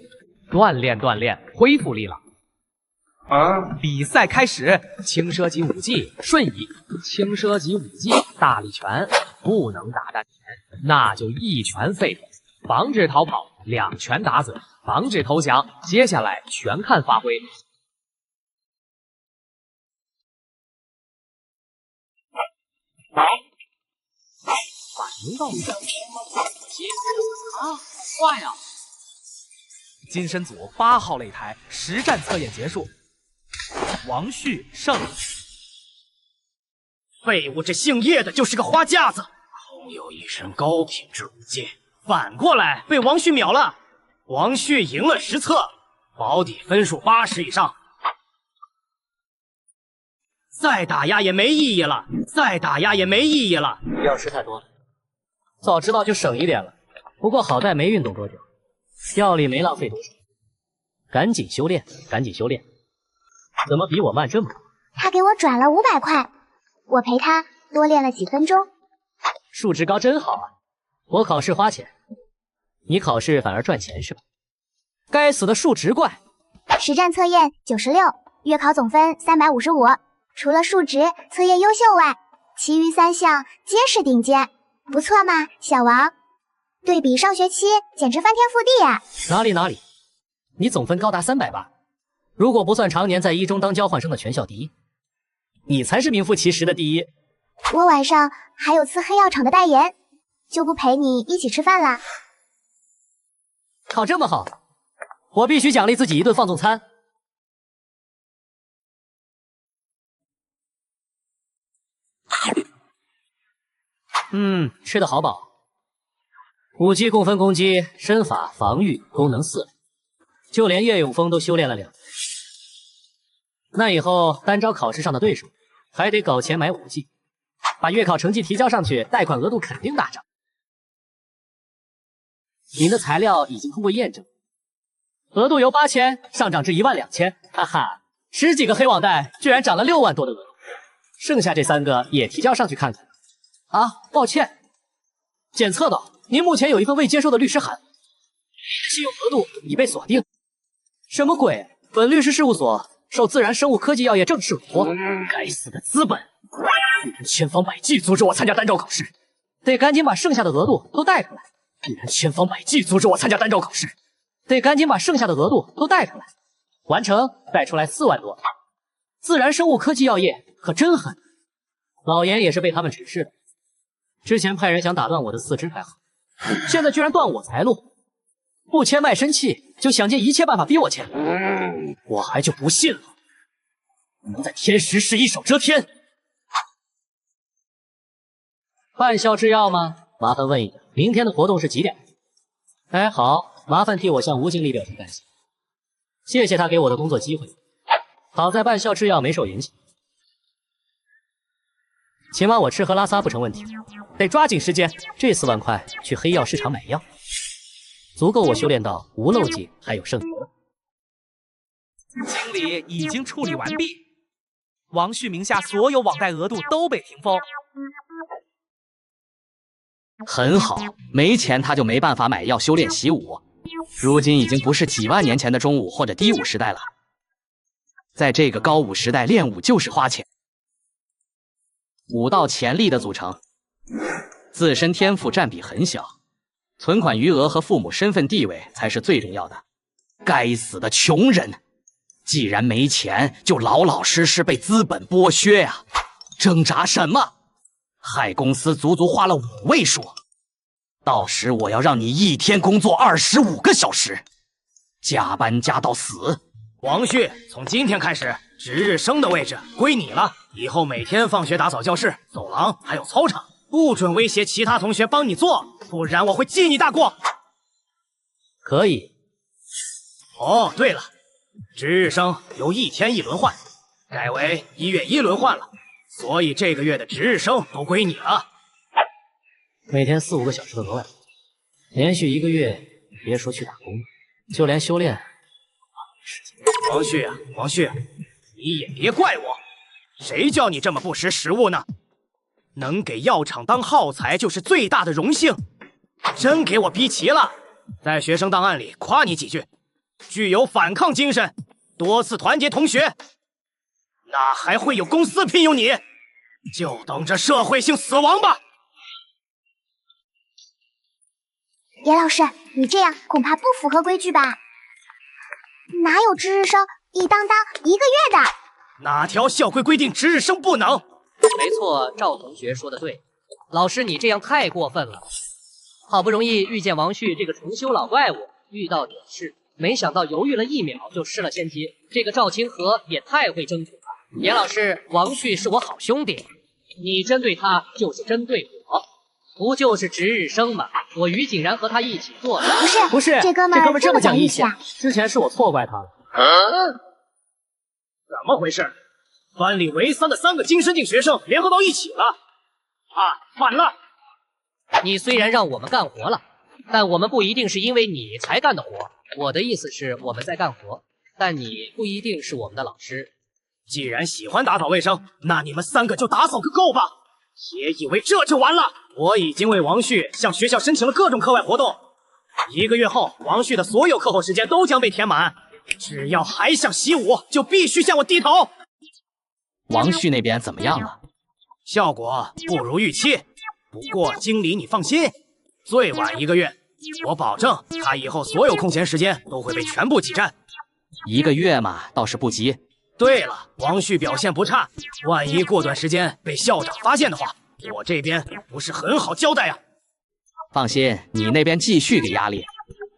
锻炼锻炼恢复力了。比赛开始，轻奢级武技瞬移，轻奢级武技大力拳，不能打丹田，那就一拳废腿，防止逃跑，2拳打嘴，防止投降。接下来全看发挥。反应到你的快呀！金身组8号擂台实战测验结束，王旭胜。废物，这姓叶的就是个花架子，空有一身高品质武技，反过来被王旭秒了。王旭赢了实测，保底分数80以上。再打压也没意义了，再打压也没意义了。药吃太多了，早知道就省一点了。不过好在没运动多久，药力没浪费多少。赶紧修炼，赶紧修炼。怎么比我慢这么多？他给我转了500块，我陪他多练了几分钟。数值高真好啊！我考试花钱，你考试反而赚钱是吧？该死的数值怪！实战测验96，月考总分355。除了数值测验优秀外，其余3项皆是顶尖，不错嘛，小王。对比上学期，简直翻天覆地呀！哪里，你总分高达380，如果不算常年在一中当交换生的全校第一，你才是名副其实的第一。我晚上还有次黑药厂的代言，就不陪你一起吃饭啦。考这么好，我必须奖励自己一顿放纵餐。吃得好饱。武技共分攻击、身法、防御、功能4类，就连岳永峰都修炼了2年。那以后单招考试上的对手，还得搞钱买武技，把月考成绩提交上去，贷款额度肯定大涨。您的材料已经通过验证，额度由8000上涨至12000，哈哈，10几个黑网贷居然涨了6万多的额度，剩下这3个也提交上去看看。啊，抱歉，检测到您目前有一份未接收的律师函，信用额度已被锁定。什么鬼？本律师事务所受自然生物科技药业正式委托，该死的资本，居然千方百计阻止我参加单招考试，得赶紧把剩下的额度都贷出来。居然千方百计阻止我参加单招考试，得赶紧把剩下的额度都贷出来。完成，贷出来4万多。自然生物科技药业可真狠，老严也是被他们指示的。之前派人想打断我的4肢还好，现在居然断我财路，不签卖身契就想尽一切办法逼我签，我还就不信了，能在天时使一手遮天。半校制药吗？麻烦问一下，明天的活动是几点？哎，好，麻烦替我向吴经理表示感谢，谢谢他给我的工作机会。好在半校制药没受影响，起码我吃喝拉撒不成问题，得抓紧时间。这4万块去黑药市场买药，足够我修炼到无漏境还有剩余。经理已经处理完毕，王旭名下所有网贷额度都被停封。很好，没钱他就没办法买药修炼习武。如今已经不是几万年前的中武或者低武时代了，在这个高武时代练武就是花钱。武道潜力的组成，自身天赋占比很小，存款余额和父母身份地位才是最重要的。该死的穷人，既然没钱，就老老实实被资本剥削呀！挣扎什么？害公司足足花了5位数，到时我要让你一天工作25个小时，加班加到死。王旭，从今天开始，值日生的位置归你了。以后每天放学打扫教室、走廊还有操场，不准威胁其他同学帮你做，不然我会记你大过。可以。哦，对了，值日生由1天1轮换，改为1月1轮换了。所以这个月的值日生都归你了，每天4、5个小时的额外，连续1个月，别说去打工了，就连修炼。王旭啊，王旭，你也别怪我，谁叫你这么不识时务呢？能给药厂当耗材就是最大的荣幸，真给我逼急了。在学生档案里夸你几句，具有反抗精神，多次团结同学，哪还会有公司聘用你？就等着社会性死亡吧！严老师，你这样恐怕不符合规矩吧？哪有值日生一当1个月的？哪条校规规定值日生不能？没错，赵同学说的对，老师你这样太过分了。好不容易遇见王旭这个重修老怪物，遇到点事，没想到犹豫了1秒就失了先机。这个赵清河也太会争取了。严老师，王旭是我好兄弟，你针对他就是针对我，不就是值日生吗？我于景然和他一起做的。不是，这哥们儿这么讲义气啊！之前是我错怪他了。怎么回事？班里唯3的3个金身境学生联合到一起了！啊，反了！你虽然让我们干活了，但我们不一定是因为你才干的活。我的意思是我们在干活，但你不一定是我们的老师。既然喜欢打扫卫生，那你们3个就打扫个够吧！别以为这就完了，我已经为王旭向学校申请了各种课外活动，1个月后，王旭的所有课后时间都将被填满。只要还想习武，就必须向我低头。王旭那边怎么样了？效果不如预期，不过经理你放心，最晚1个月，我保证他以后所有空闲时间都会被全部挤占。1个月嘛，倒是不急。对了，王旭表现不差，万一过段时间被校长发现的话，我这边不是很好交代啊。放心，你那边继续给压力，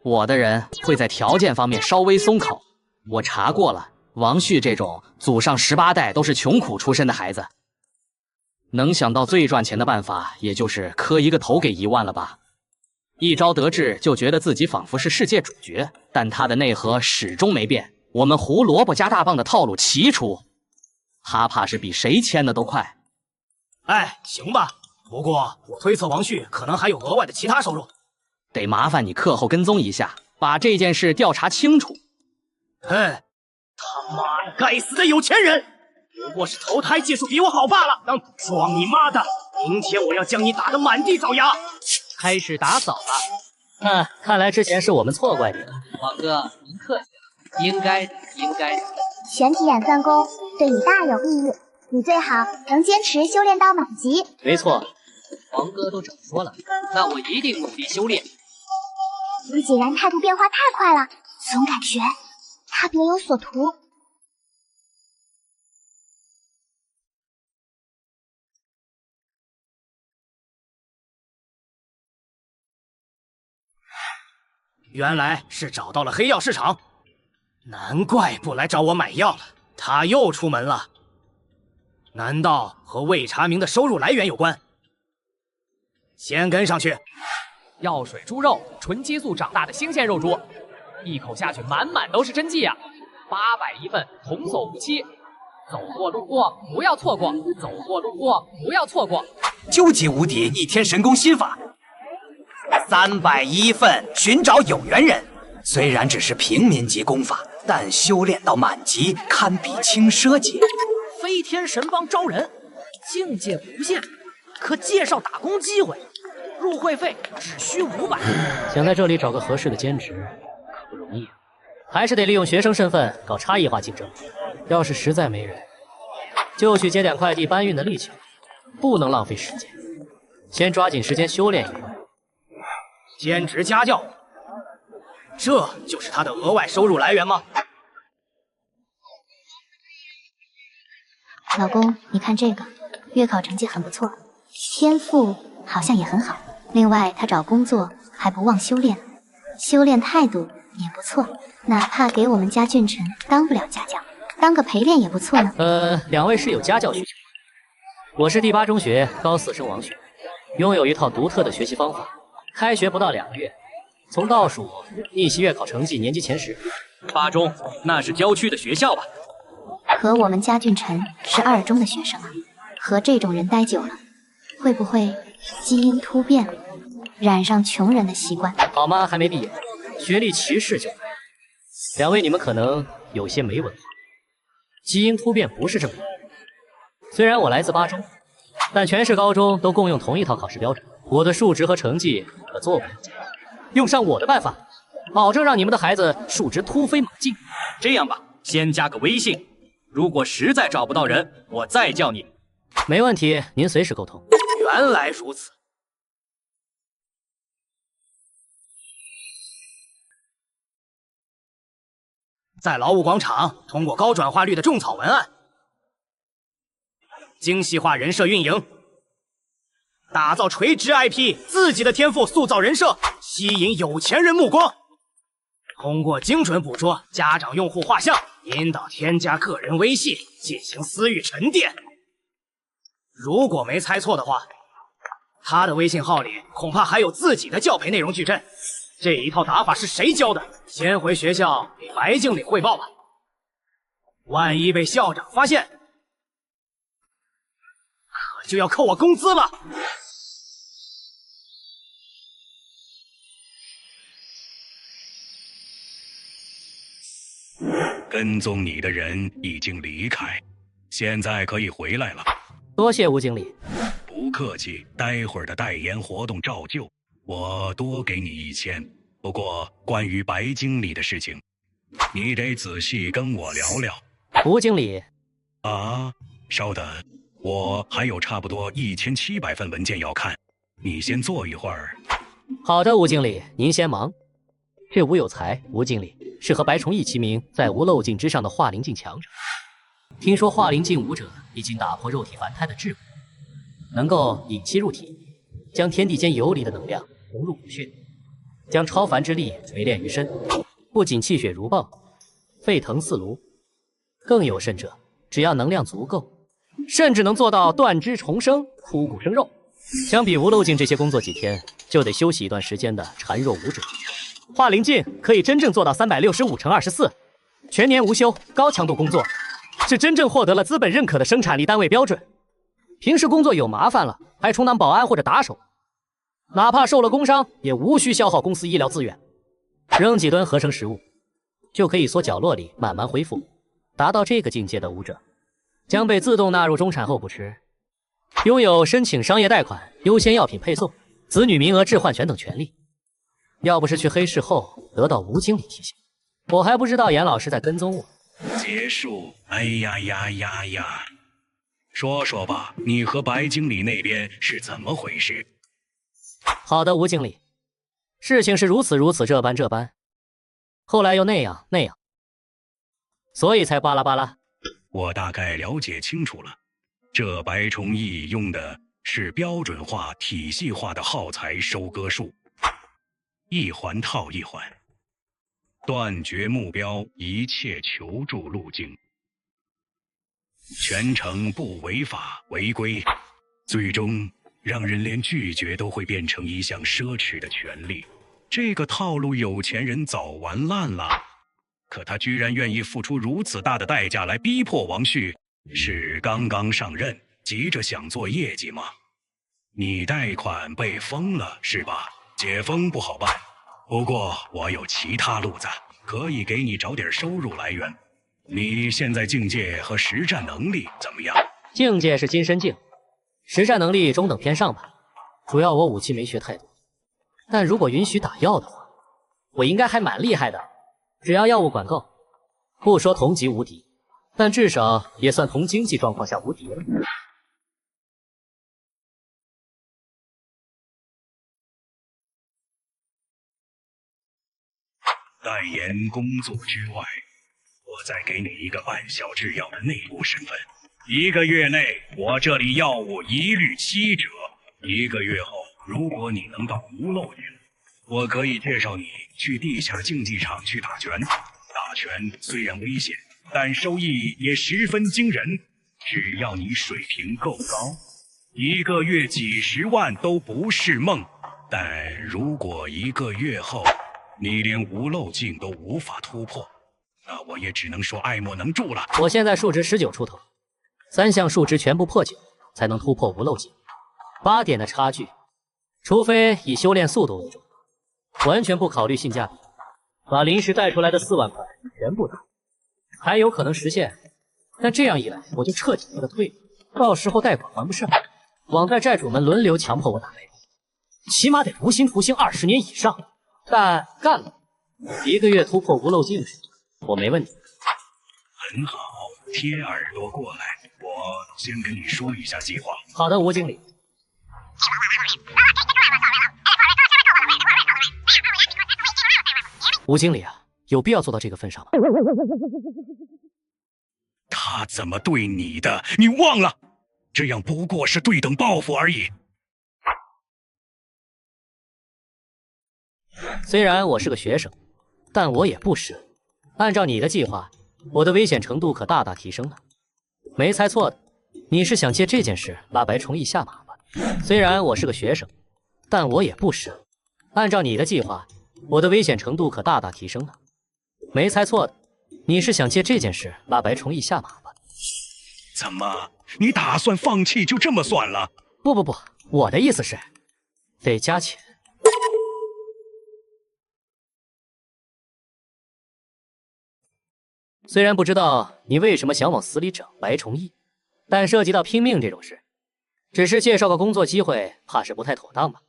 我的人会在条件方面稍微松口。我查过了，王旭这种祖上18代都是穷苦出身的孩子，能想到最赚钱的办法，也就是磕一个头给1万了吧？一招得志，就觉得自己仿佛是世界主角，但他的内核始终没变。我们胡萝卜加大棒的套路齐出，他怕是比谁签的都快。哎，行吧。不过我推测王旭可能还有额外的其他收入，得麻烦你课后跟踪一下，把这件事调查清楚。他妈的，该死的有钱人！不过是投胎技术比我好罢了。装你妈的！明天我要将你打得满地找牙。开始打扫了。看来之前是我们错怪你了。王哥，您客气了，应该的。全体演算功对你大有意义，你最好能坚持修炼到满级。没错，王哥都这么说了，那我一定努力修炼。李井然态度变化太快了，总感觉他别有所图。原来是找到了黑药市场，难怪不来找我买药了。他又出门了，难道和魏查明的收入来源有关？先跟上去。药水猪肉，纯激素长大的新鲜肉猪，一口下去满满都是真剂啊！800一份，童叟无欺。走过路过不要错过，走过路过不要错过。究极无敌逆天神功心法。301份，寻找有缘人。虽然只是平民级功法，但修炼到满级，堪比轻奢级。飞天神帮招人，境界不限，可介绍打工机会，入会费只需500。想在这里找个合适的兼职，可不容易，还是得利用学生身份搞差异化竞争。要是实在没人，就去接点快递搬运的力气，不能浪费时间。先抓紧时间修炼一会儿。兼职家教，这就是他的额外收入来源吗？老公，你看这个，月考成绩很不错，天赋好像也很好。另外，他找工作还不忘修炼，修炼态度也不错。哪怕给我们家俊臣当不了家教，当个陪练也不错呢。两位是有家教需求？我是第8中学高4生王旭，拥有一套独特的学习方法。开学不到2个月，从倒数逆袭月考成绩年级前10。8中那是郊区的学校吧？可我们家俊臣是2中的学生啊，和这种人待久了，会不会基因突变，染上穷人的习惯？好吗？还没毕业，学历歧视就来。两位你们可能有些没文化，基因突变不是这么来。虽然我来自8中，但全市高中都共用同一套考试标准。我的数值和成绩可做不了假，用上我的办法，保证让你们的孩子数值突飞猛进。这样吧，先加个微信，如果实在找不到人，我再叫你。没问题，您随时沟通。原来如此。在劳务广场通过高转化率的种草文案，精细化人设运营。打造垂直 IP， 自己的天赋塑造人设，吸引有钱人目光。通过精准捕捉家长用户画像，引导添加个人微信进行私域沉淀。如果没猜错的话，他的微信号里恐怕还有自己的教培内容矩阵。这一套打法是谁教的？先回学校给白经理汇报吧。万一被校长发现，可就要扣我工资了。跟踪你的人已经离开，现在可以回来了。多谢吴经理。不客气，待会儿的代言活动照旧，我多给你1000。不过关于白经理的事情，你得仔细跟我聊聊。吴经理，啊，稍等，我还有差不多1700份文件要看，你先坐一会儿。好的，吴经理，您先忙。这吴有才，吴经理是和白崇义齐名，在无漏镜之上的化灵境强者。听说化灵境武者已经打破肉体凡胎的桎梏，能够引气入体，将天地间游离的能量融入骨血，将超凡之力锤炼于身，不仅气血如爆，沸腾似炉，更有甚者，只要能量足够，甚至能做到断肢重生、枯骨生肉。相比无漏镜这些工作几天就得休息一段时间的孱弱武者，化灵镜可以真正做到365×24，全年无休，高强度工作，是真正获得了资本认可的生产力单位标准。平时工作有麻烦了，还充当保安或者打手，哪怕受了工伤，也无需消耗公司医疗资源。扔几吨合成食物，就可以缩角落里慢慢恢复。达到这个境界的武者，将被自动纳入中产候补池，拥有申请商业贷款、优先药品配送、子女名额置换权等权利。要不是去黑市后得到吴经理提醒，我还不知道严老师在跟踪我。结束。哎呀呀呀呀！说说吧，你和白经理那边是怎么回事？好的，吴经理，事情是如此如此，这般，后来又那样，所以才巴拉巴拉。我大概了解清楚了，这白崇义用的是标准化、体系化的耗材收割术，一环套一环，断绝目标，一切求助路径，全程不违法违规，最终让人连拒绝都会变成一项奢侈的权利。这个套路有钱人早玩烂了，可他居然愿意付出如此大的代价来逼迫王旭，是刚刚上任急着想做业绩吗？你贷款被封了是吧？解封不好办，不过我有其他路子，可以给你找点收入来源。你现在境界和实战能力怎么样？境界是金身境，实战能力中等偏上吧。主要我武器没学太多，但如果允许打药的话，我应该还蛮厉害的。只要药物管够，不说同级无敌，但至少也算同经济状况下无敌了。代言工作之外，我再给你一个半小制药的内部身份。1个月内，我这里药物一律7折。1个月后，如果你能到无漏境，我可以介绍你去地下竞技场去打拳。打拳虽然危险，但收益也十分惊人。只要你水平够高，1个月几10万都不是梦。但如果1个月后，你连无漏境都无法突破，那我也只能说爱莫能助了。我现在数值19出头，3项数值全部破9，才能突破无漏境。8点的差距，除非以修炼速度为重，完全不考虑性价比，把临时贷出来的4万块全部打，还有可能实现。但这样一来，我就彻底没了退路，到时候贷款还不上，网贷债主们轮流强迫我打白工，起码得无期徒刑20年以上。但干了，1个月突破无漏境时，我没问题。很好，贴耳朵过来，我先跟你说一下计划。好的，吴经理。吴经理啊，有必要做到这个份上吗？他怎么对你的，你忘了？这样不过是对等报复而已。虽然我是个学生，但我也不傻。按照你的计划，我的危险程度可大大提升了。没猜错的，你是想借这件事拉白崇义下马吧？虽然我是个学生，但我也不傻。按照你的计划，我的危险程度可大大提升了。没猜错的，你是想借这件事拉白崇义下马吧？怎么，你打算放弃就这么算了？不，我的意思是，得加钱。虽然不知道你为什么想往死里整白崇义，但涉及到拼命这种事，只是介绍个工作机会，怕是不太妥当吧？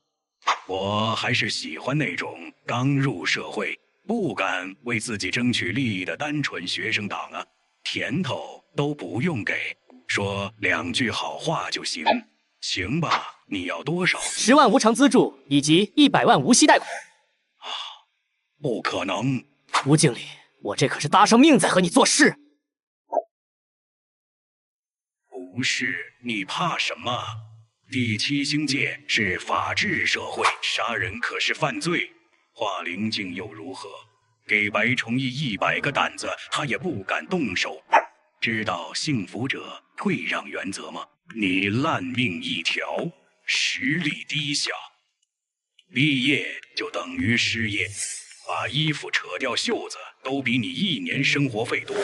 我还是喜欢那种刚入社会，不敢为自己争取利益的单纯学生党啊，甜头都不用给，说2句好话就行。行吧，你要多少？10万无偿资助以及100万无息贷款。不可能，吴经理。我这可是搭上命在和你做事。不是，你怕什么？第7星界是法治社会，杀人可是犯罪，化灵境又如何？给白崇义100个胆子，他也不敢动手。知道幸福者退让原则吗？你烂命一条，实力低下，毕业就等于失业，把衣服扯掉袖子都比你1年生活费多。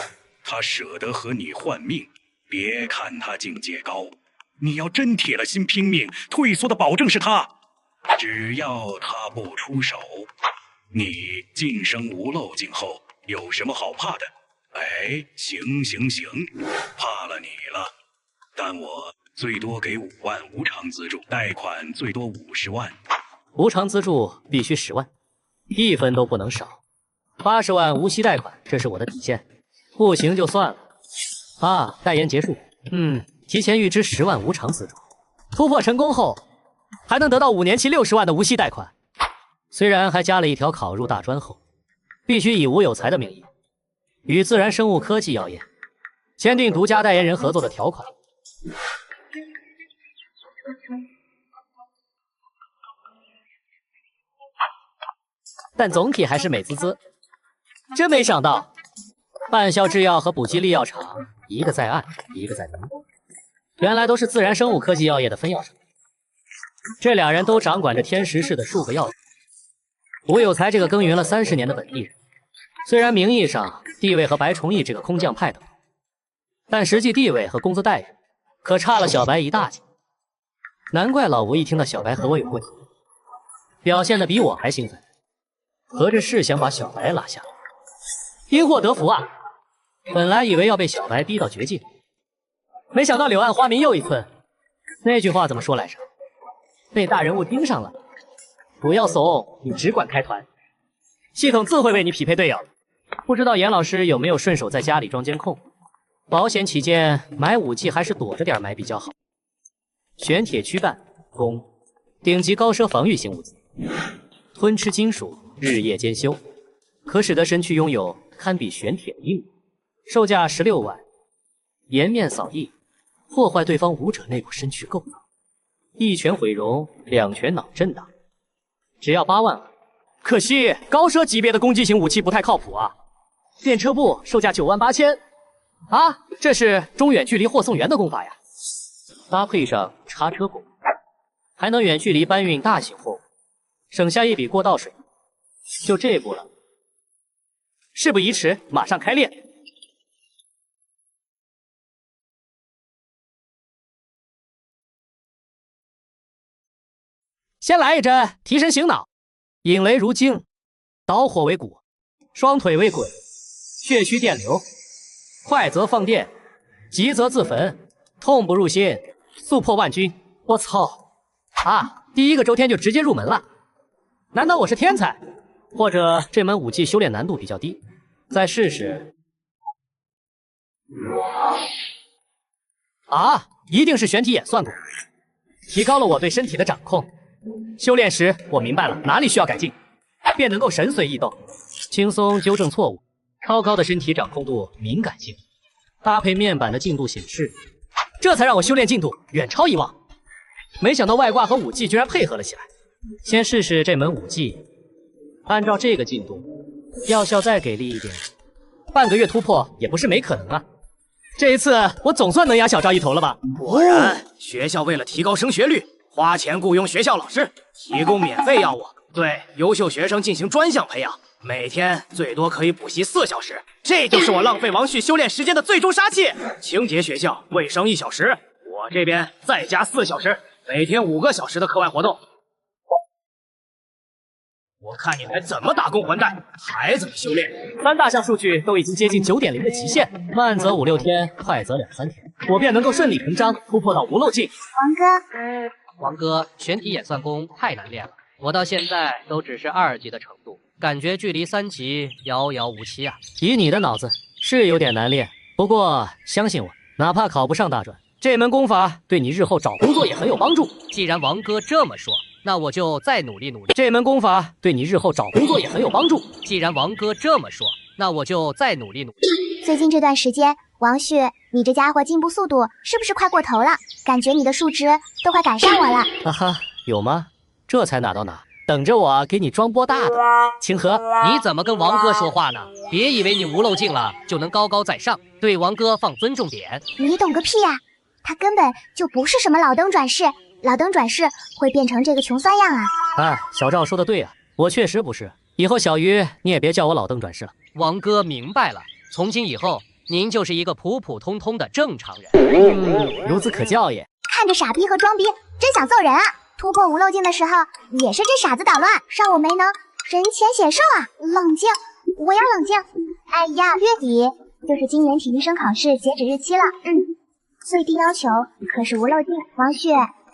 他舍得和你换命，别看他境界高，你要真铁了心拼命，退缩的保证是他。只要他不出手，你晋升无漏境后有什么好怕的？哎，行，怕了你了。但我最多给5万无偿资助，贷款最多50万。无偿资助必须10万，1分都不能少。80万无息贷款，这是我的底线，不行就算了。啊，代言结束。提前预支10万无偿资助，突破成功后还能得到5年期60万的无息贷款。虽然还加了一条考入大专后必须以无有才的名义与自然生物科技药业签订独家代言人合作的条款。但总体还是美滋滋。真没想到，半效制药和补剂力药厂一个在暗，一个在明，原来都是自然生物科技药业的分药厂。这俩人都掌管着天石市的数个药厂。吴有才这个耕耘了30年的本地人，虽然名义上地位和白崇义这个空降派等，但实际地位和工资待遇可差了小白一大截。难怪老吴一听到小白和我有问题，表现得比我还兴奋，合着是想把小白拉下。因祸得福啊！本来以为要被小白逼到绝境，没想到柳暗花明又一村。那句话怎么说来着？被大人物盯上了，不要怂，你只管开团，系统自会为你匹配队友。不知道严老师有没有顺手在家里装监控？保险起见，买武器还是躲着点买比较好。玄铁躯干，弓，顶级高奢防御型武器，吞吃金属，日夜兼修，可使得身躯拥有堪比玄铁的硬度，售价16万，颜面扫地，破坏对方武者内部身躯构造，一拳毁容，2拳脑震荡，只要8万。可惜高奢级别的攻击型武器不太靠谱啊。电车部售价9万8千。啊，这是中远距离货送员的功法呀，搭配上叉车功，还能远距离搬运大型货物，省下一笔过道水。就这步了，事不宜迟，马上开练。先来一针提神醒脑，引雷如惊，导火为鼓，双腿为滚，血虚电流，快则放电，急则自焚，痛不入心，速破万军。我操！啊，第1个周天就直接入门了，难道我是天才？或者这门武技修炼难度比较低？再试试。啊，一定是玄体演算过，提高了我对身体的掌控。修炼时我明白了哪里需要改进，便能够神随意动，轻松纠正错误。超高的身体掌控度、敏感性，搭配面板的进度显示，这才让我修炼进度远超以往。没想到外挂和武技居然配合了起来。先试试这门武技，按照这个进度，药效再给力一点，半个月突破也不是没可能啊。这一次我总算能压小赵一头了吧？果然，学校为了提高升学率，花钱雇佣学校老师，提供免费药物，对优秀学生进行专项培养，每天最多可以补习4小时。这就是我浪费王旭修炼时间的最终杀器。清洁学校，卫生1小时，我这边再加4小时，每天5个小时的课外活动。我看你还怎么打工还贷，还怎么修炼。3大项数据都已经接近9.0的极限，慢则5、6天，快则2、3天，我便能够顺理成章突破到无漏境。王哥，玄体演算功太难练了，我到现在都只是2级的程度，感觉距离3级遥遥无期啊。以你的脑子是有点难练，不过相信我，哪怕考不上大专，这门功法对你日后找工作也很有帮助。既然王哥这么说，那我就再努力努力。这门功法对你日后找工作也很有帮助。既然王哥这么说，那我就再努力努力。最近这段时间，王旭，你这家伙进步速度是不是快过头了？感觉你的数值都快赶上我了。哈哈，有吗？这才哪到哪，等着我给你装波大的。清河，你怎么跟王哥说话呢？别以为你无漏镜了就能高高在上，对王哥放尊重点。你懂个屁呀！他根本就不是什么老登转世，老登转世会变成这个穷酸样啊！哎，小赵说的对啊，我确实不是。以后小鱼你也别叫我老登转世了。王哥明白了，从今以后您就是一个普普通通的正常人。孺子可教也。看着傻逼和装逼，真想揍人啊！突破无漏镜的时候，也是这傻子捣乱，上我没能人前显瘦啊！冷静，我要冷静。哎呀，月底就是今年体育生考试截止日期了，最低要求可是无漏镜。王旭，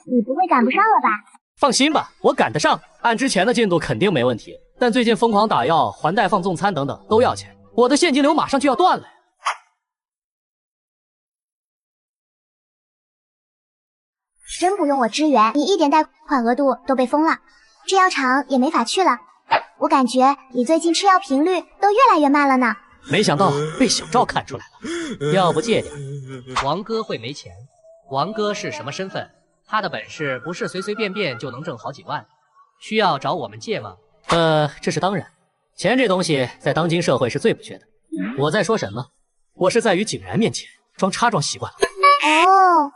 你不会赶不上了吧？放心吧，我赶得上，按之前的进度肯定没问题。但最近疯狂打药、还贷、放纵餐等等都要钱，我的现金流马上就要断了呀。真不用我支援，你一点贷款额度都被封了，制药厂也没法去了。我感觉你最近吃药频率都越来越慢了呢。没想到被小赵看出来了，要不借点？王哥会没钱？王哥是什么身份？他的本事不是随随便便就能挣好几万，需要找我们借吗？这是当然，钱这东西在当今社会是最不缺的。我在说什么？我是在于景然面前装叉装习惯了。哦，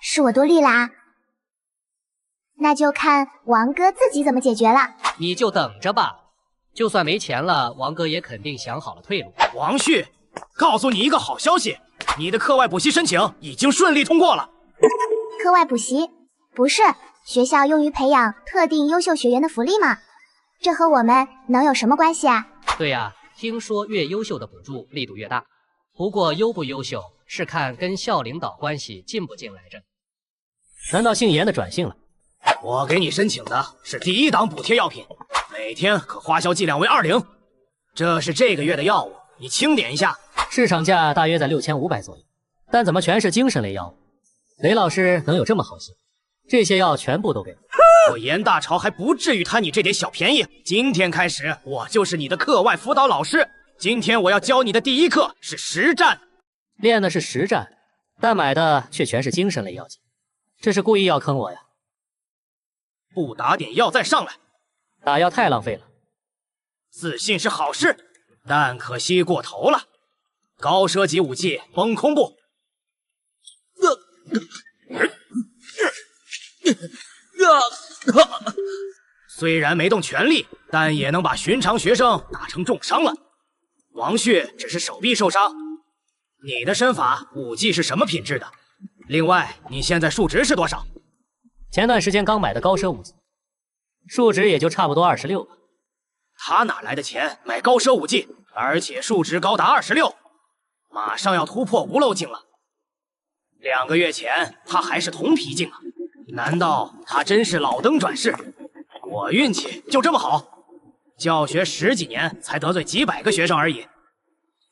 是我多虑了啊。那就看王哥自己怎么解决了。你就等着吧，就算没钱了，王哥也肯定想好了退路。王旭，告诉你一个好消息，你的课外补习申请已经顺利通过了。课外补习不是学校用于培养特定优秀学员的福利吗？这和我们能有什么关系啊？对呀，听说越优秀的补助力度越大。不过优不优秀是看跟校领导关系近不近来着。难道姓严的转性了？我给你申请的是第1档补贴药品，每天可花销剂量为20，这是这个月的药物，你清点一下。市场价大约在6500左右，但怎么全是精神类药物？雷老师能有这么好心，这些药全部都给我。我严大潮还不至于贪你这点小便宜。今天开始，我就是你的课外辅导老师。今天我要教你的第一课是实战。练的是实战，但买的却全是精神类药剂，这是故意要坑我呀？不打点药再上来，打药太浪费了。自信是好事，但可惜过头了。高奢级武技崩空步。虽然没动全力，但也能把寻常学生打成重伤了。王旭只是手臂受伤，你的身法武技是什么品质的？另外，你现在数值是多少？前段时间刚买的高奢武技，数值也就差不多26吧。他哪来的钱买高奢武技，而且数值高达26，马上要突破无漏镜了。2个月前他还是铜皮镜啊，难道他真是老登转世？我运气就这么好，教学10几年才得罪几百个学生而已，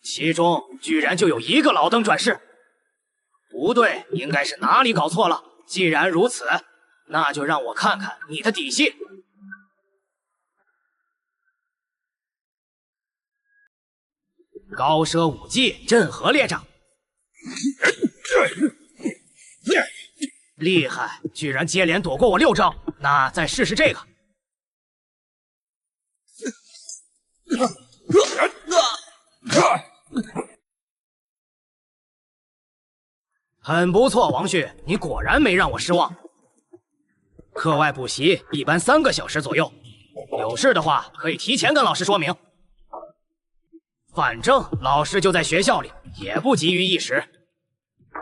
其中居然就有1个老登转世。不对，应该是哪里搞错了。既然如此，那就让我看看你的底细。高奢武技镇河猎掌，厉害，居然接连躲过我6招。那再试试这个。很不错，王旭，你果然没让我失望。课外补习一般3个小时左右，有事的话可以提前跟老师说明。反正老师就在学校里，也不急于一时。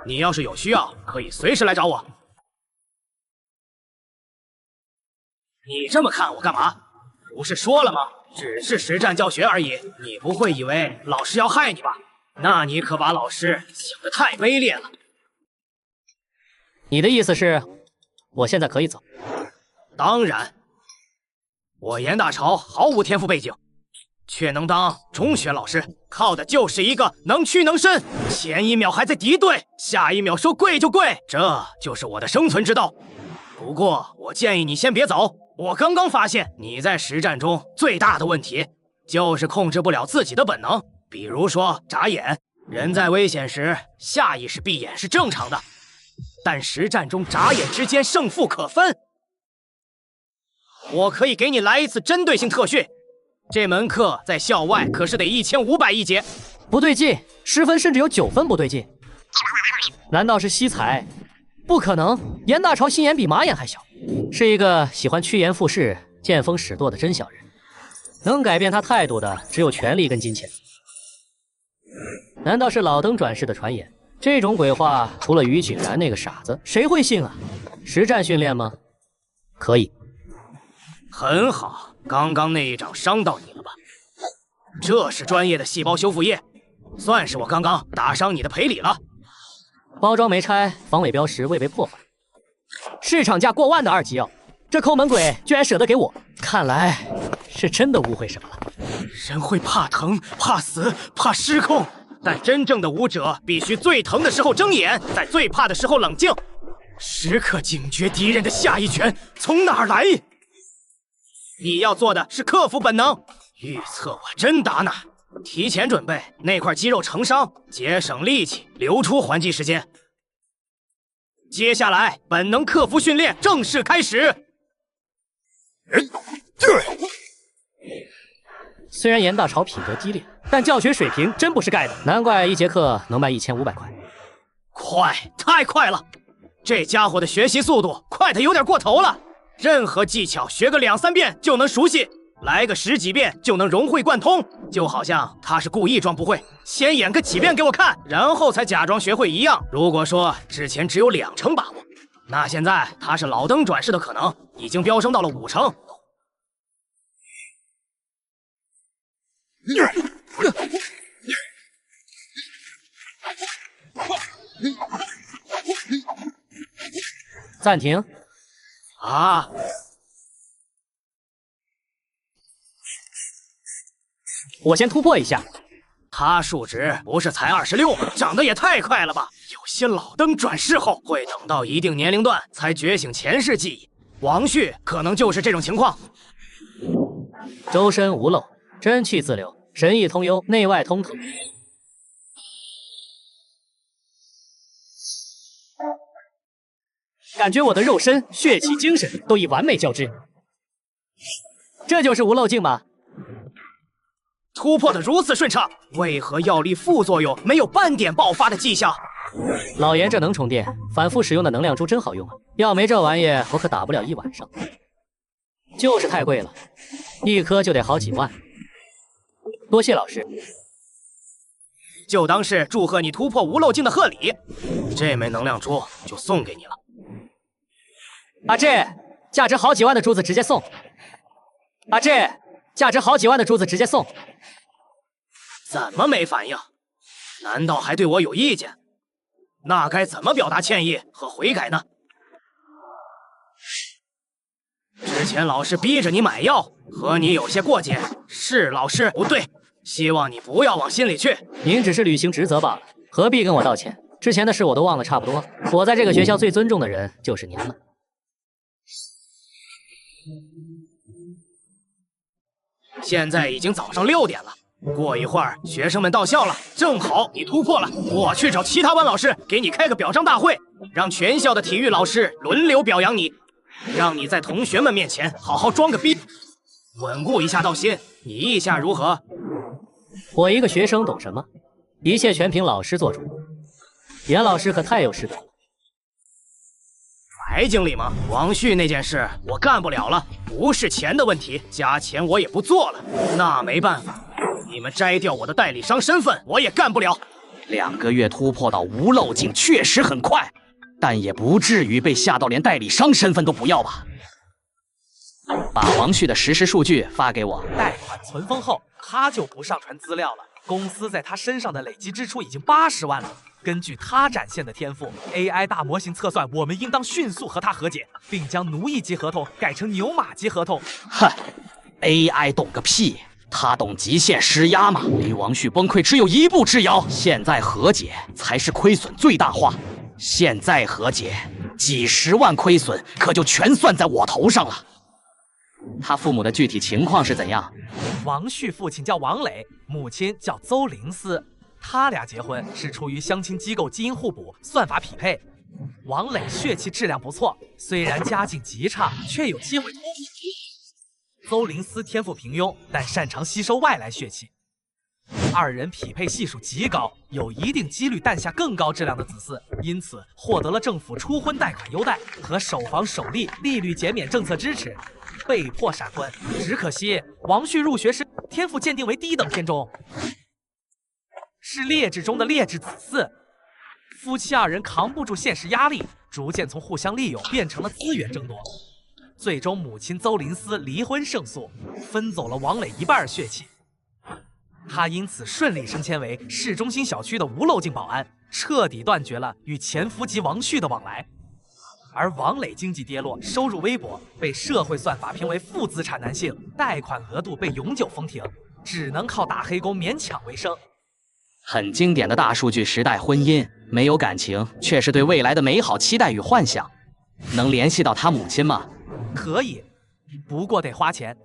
你要是有需要，可以随时来找我。你这么看我干嘛？不是说了吗？只是实战教学而已，你不会以为老师要害你吧？那你可把老师想得太卑劣了。你的意思是，我现在可以走？当然，我严大潮毫无天赋背景，却能当中学老师，靠的就是一个能屈能伸。前1秒还在敌对，下1秒说跪就跪，这就是我的生存之道。不过，我建议你先别走。我刚刚发现你在实战中最大的问题，就是控制不了自己的本能。比如说眨眼，人在危险时下意识闭眼是正常的，但实战中眨眼之间胜负可分。我可以给你来一次针对性特训，这门课在校外可是得1500一节。不对劲，10分甚至有9分不对劲。难道是惜才？不可能，严大朝心眼比马眼还小，是一个喜欢趋炎附势、见风使舵的真小人。能改变他态度的只有权力跟金钱。难道是老登转世的传言？这种鬼话，除了于景然那个傻子，谁会信啊？实战训练吗？可以。很好，刚刚那一掌伤到你了吧？这是专业的细胞修复液，算是我刚刚打伤你的赔礼了。包装没拆，防伪标识未被破坏，市场价过万的2级药，这抠门鬼居然舍得给我，看来是真的误会什么了。人会怕疼、怕死、怕失控，但真正的武者必须最疼的时候睁眼，在最怕的时候冷静，时刻警觉敌人的下一拳从哪儿来。你要做的是克服本能，预测我真打哪，提前准备那块肌肉成伤，节省力气，留出还击时间。接下来，本能克服训练正式开始。虽然严大潮品格低劣，但教学水平真不是盖的，难怪一节课能卖1500块。快，太快了！这家伙的学习速度快得有点过头了。任何技巧学个2、3遍就能熟悉，来个10几遍就能融会贯通，就好像他是故意装不会，先演个几遍给我看，然后才假装学会一样。如果说之前只有2成把握，那现在他是老登转世的可能已经飙升到了5成。暂停。啊！我先突破一下。他数值不是才26吗？长得也太快了吧！有些老登转世后会等到一定年龄段才觉醒前世记忆，王旭可能就是这种情况。周身无漏，真气自流，神意通幽，内外通透。感觉我的肉身、血气、精神都已完美交织，这就是无漏境吗？突破的如此顺畅，为何药力副作用没有半点爆发的迹象？老严这能充电，反复使用的能量珠真好用啊！要没这玩意，我可打不了1晚上。就是太贵了，1颗就得好几万。多谢老师。就当是祝贺你突破无漏境的贺礼，这枚能量珠就送给你了。阿志，价值好几万的珠子直接送。阿志，价值好几万的珠子直接送。怎么没反应？难道还对我有意见？那该怎么表达歉意和悔改呢？之前老师逼着你买药，和你有些过节，是老师不对，希望你不要往心里去。您只是履行职责罢了，何必跟我道歉？之前的事我都忘了差不多。我在这个学校最尊重的人就是您了。现在已经早上6点了，过一会儿学生们到校了，正好你突破了，我去找其他班老师给你开个表彰大会，让全校的体育老师轮流表扬你，让你在同学们面前好好装个逼，稳固一下道心。你意下如何？我一个学生懂什么？一切全凭老师做主。严老师可太有师德了。白经理吗？王旭那件事我干不了了，不是钱的问题，加钱我也不做了。那没办法，你们摘掉我的代理商身份，我也干不了。2个月突破到无漏境确实很快，但也不至于被吓到连代理商身份都不要吧？把王旭的实时数据发给我。贷款存封后，他就不上传资料了。公司在他身上的累积支出已经80万了。根据他展现的天赋 ，AI 大模型测算，我们应当迅速和他和解，并将奴役级合同改成牛马级合同。哼 ，AI 懂个屁！他懂极限施压吗？离王旭崩溃只有一步之遥。现在和解才是亏损最大化。现在和解，几10万亏损可就全算在我头上了。他父母的具体情况是怎样？王旭父亲叫王磊，母亲叫邹灵思。他俩结婚是出于相亲机构基因互补，算法匹配。王磊血气质量不错，虽然家境极差，却有机会突破。邹灵思天赋平庸，但擅长吸收外来血气。二人匹配系数极高，有一定几率诞下更高质量的子嗣，因此获得了政府初婚贷款优待和首房首立利率减免政策支持，被迫闪婚。只可惜王旭入学时天赋鉴定为低等偏中，是劣质中的劣质子嗣。夫妻二人扛不住现实压力，逐渐从互相利用变成了资源争夺。最终，母亲邹灵思离婚胜诉，分走了王磊一半血气。他因此顺利升迁为市中心小区的无漏镜保安，彻底断绝了与前夫及王旭的往来。而王磊经济跌落，收入微薄，被社会算法评为负资产男性，贷款额度被永久封停，只能靠打黑工勉强为生。很经典的大数据时代婚姻，没有感情，却是对未来的美好期待与幻想。能联系到他母亲吗？可以，不过得花钱。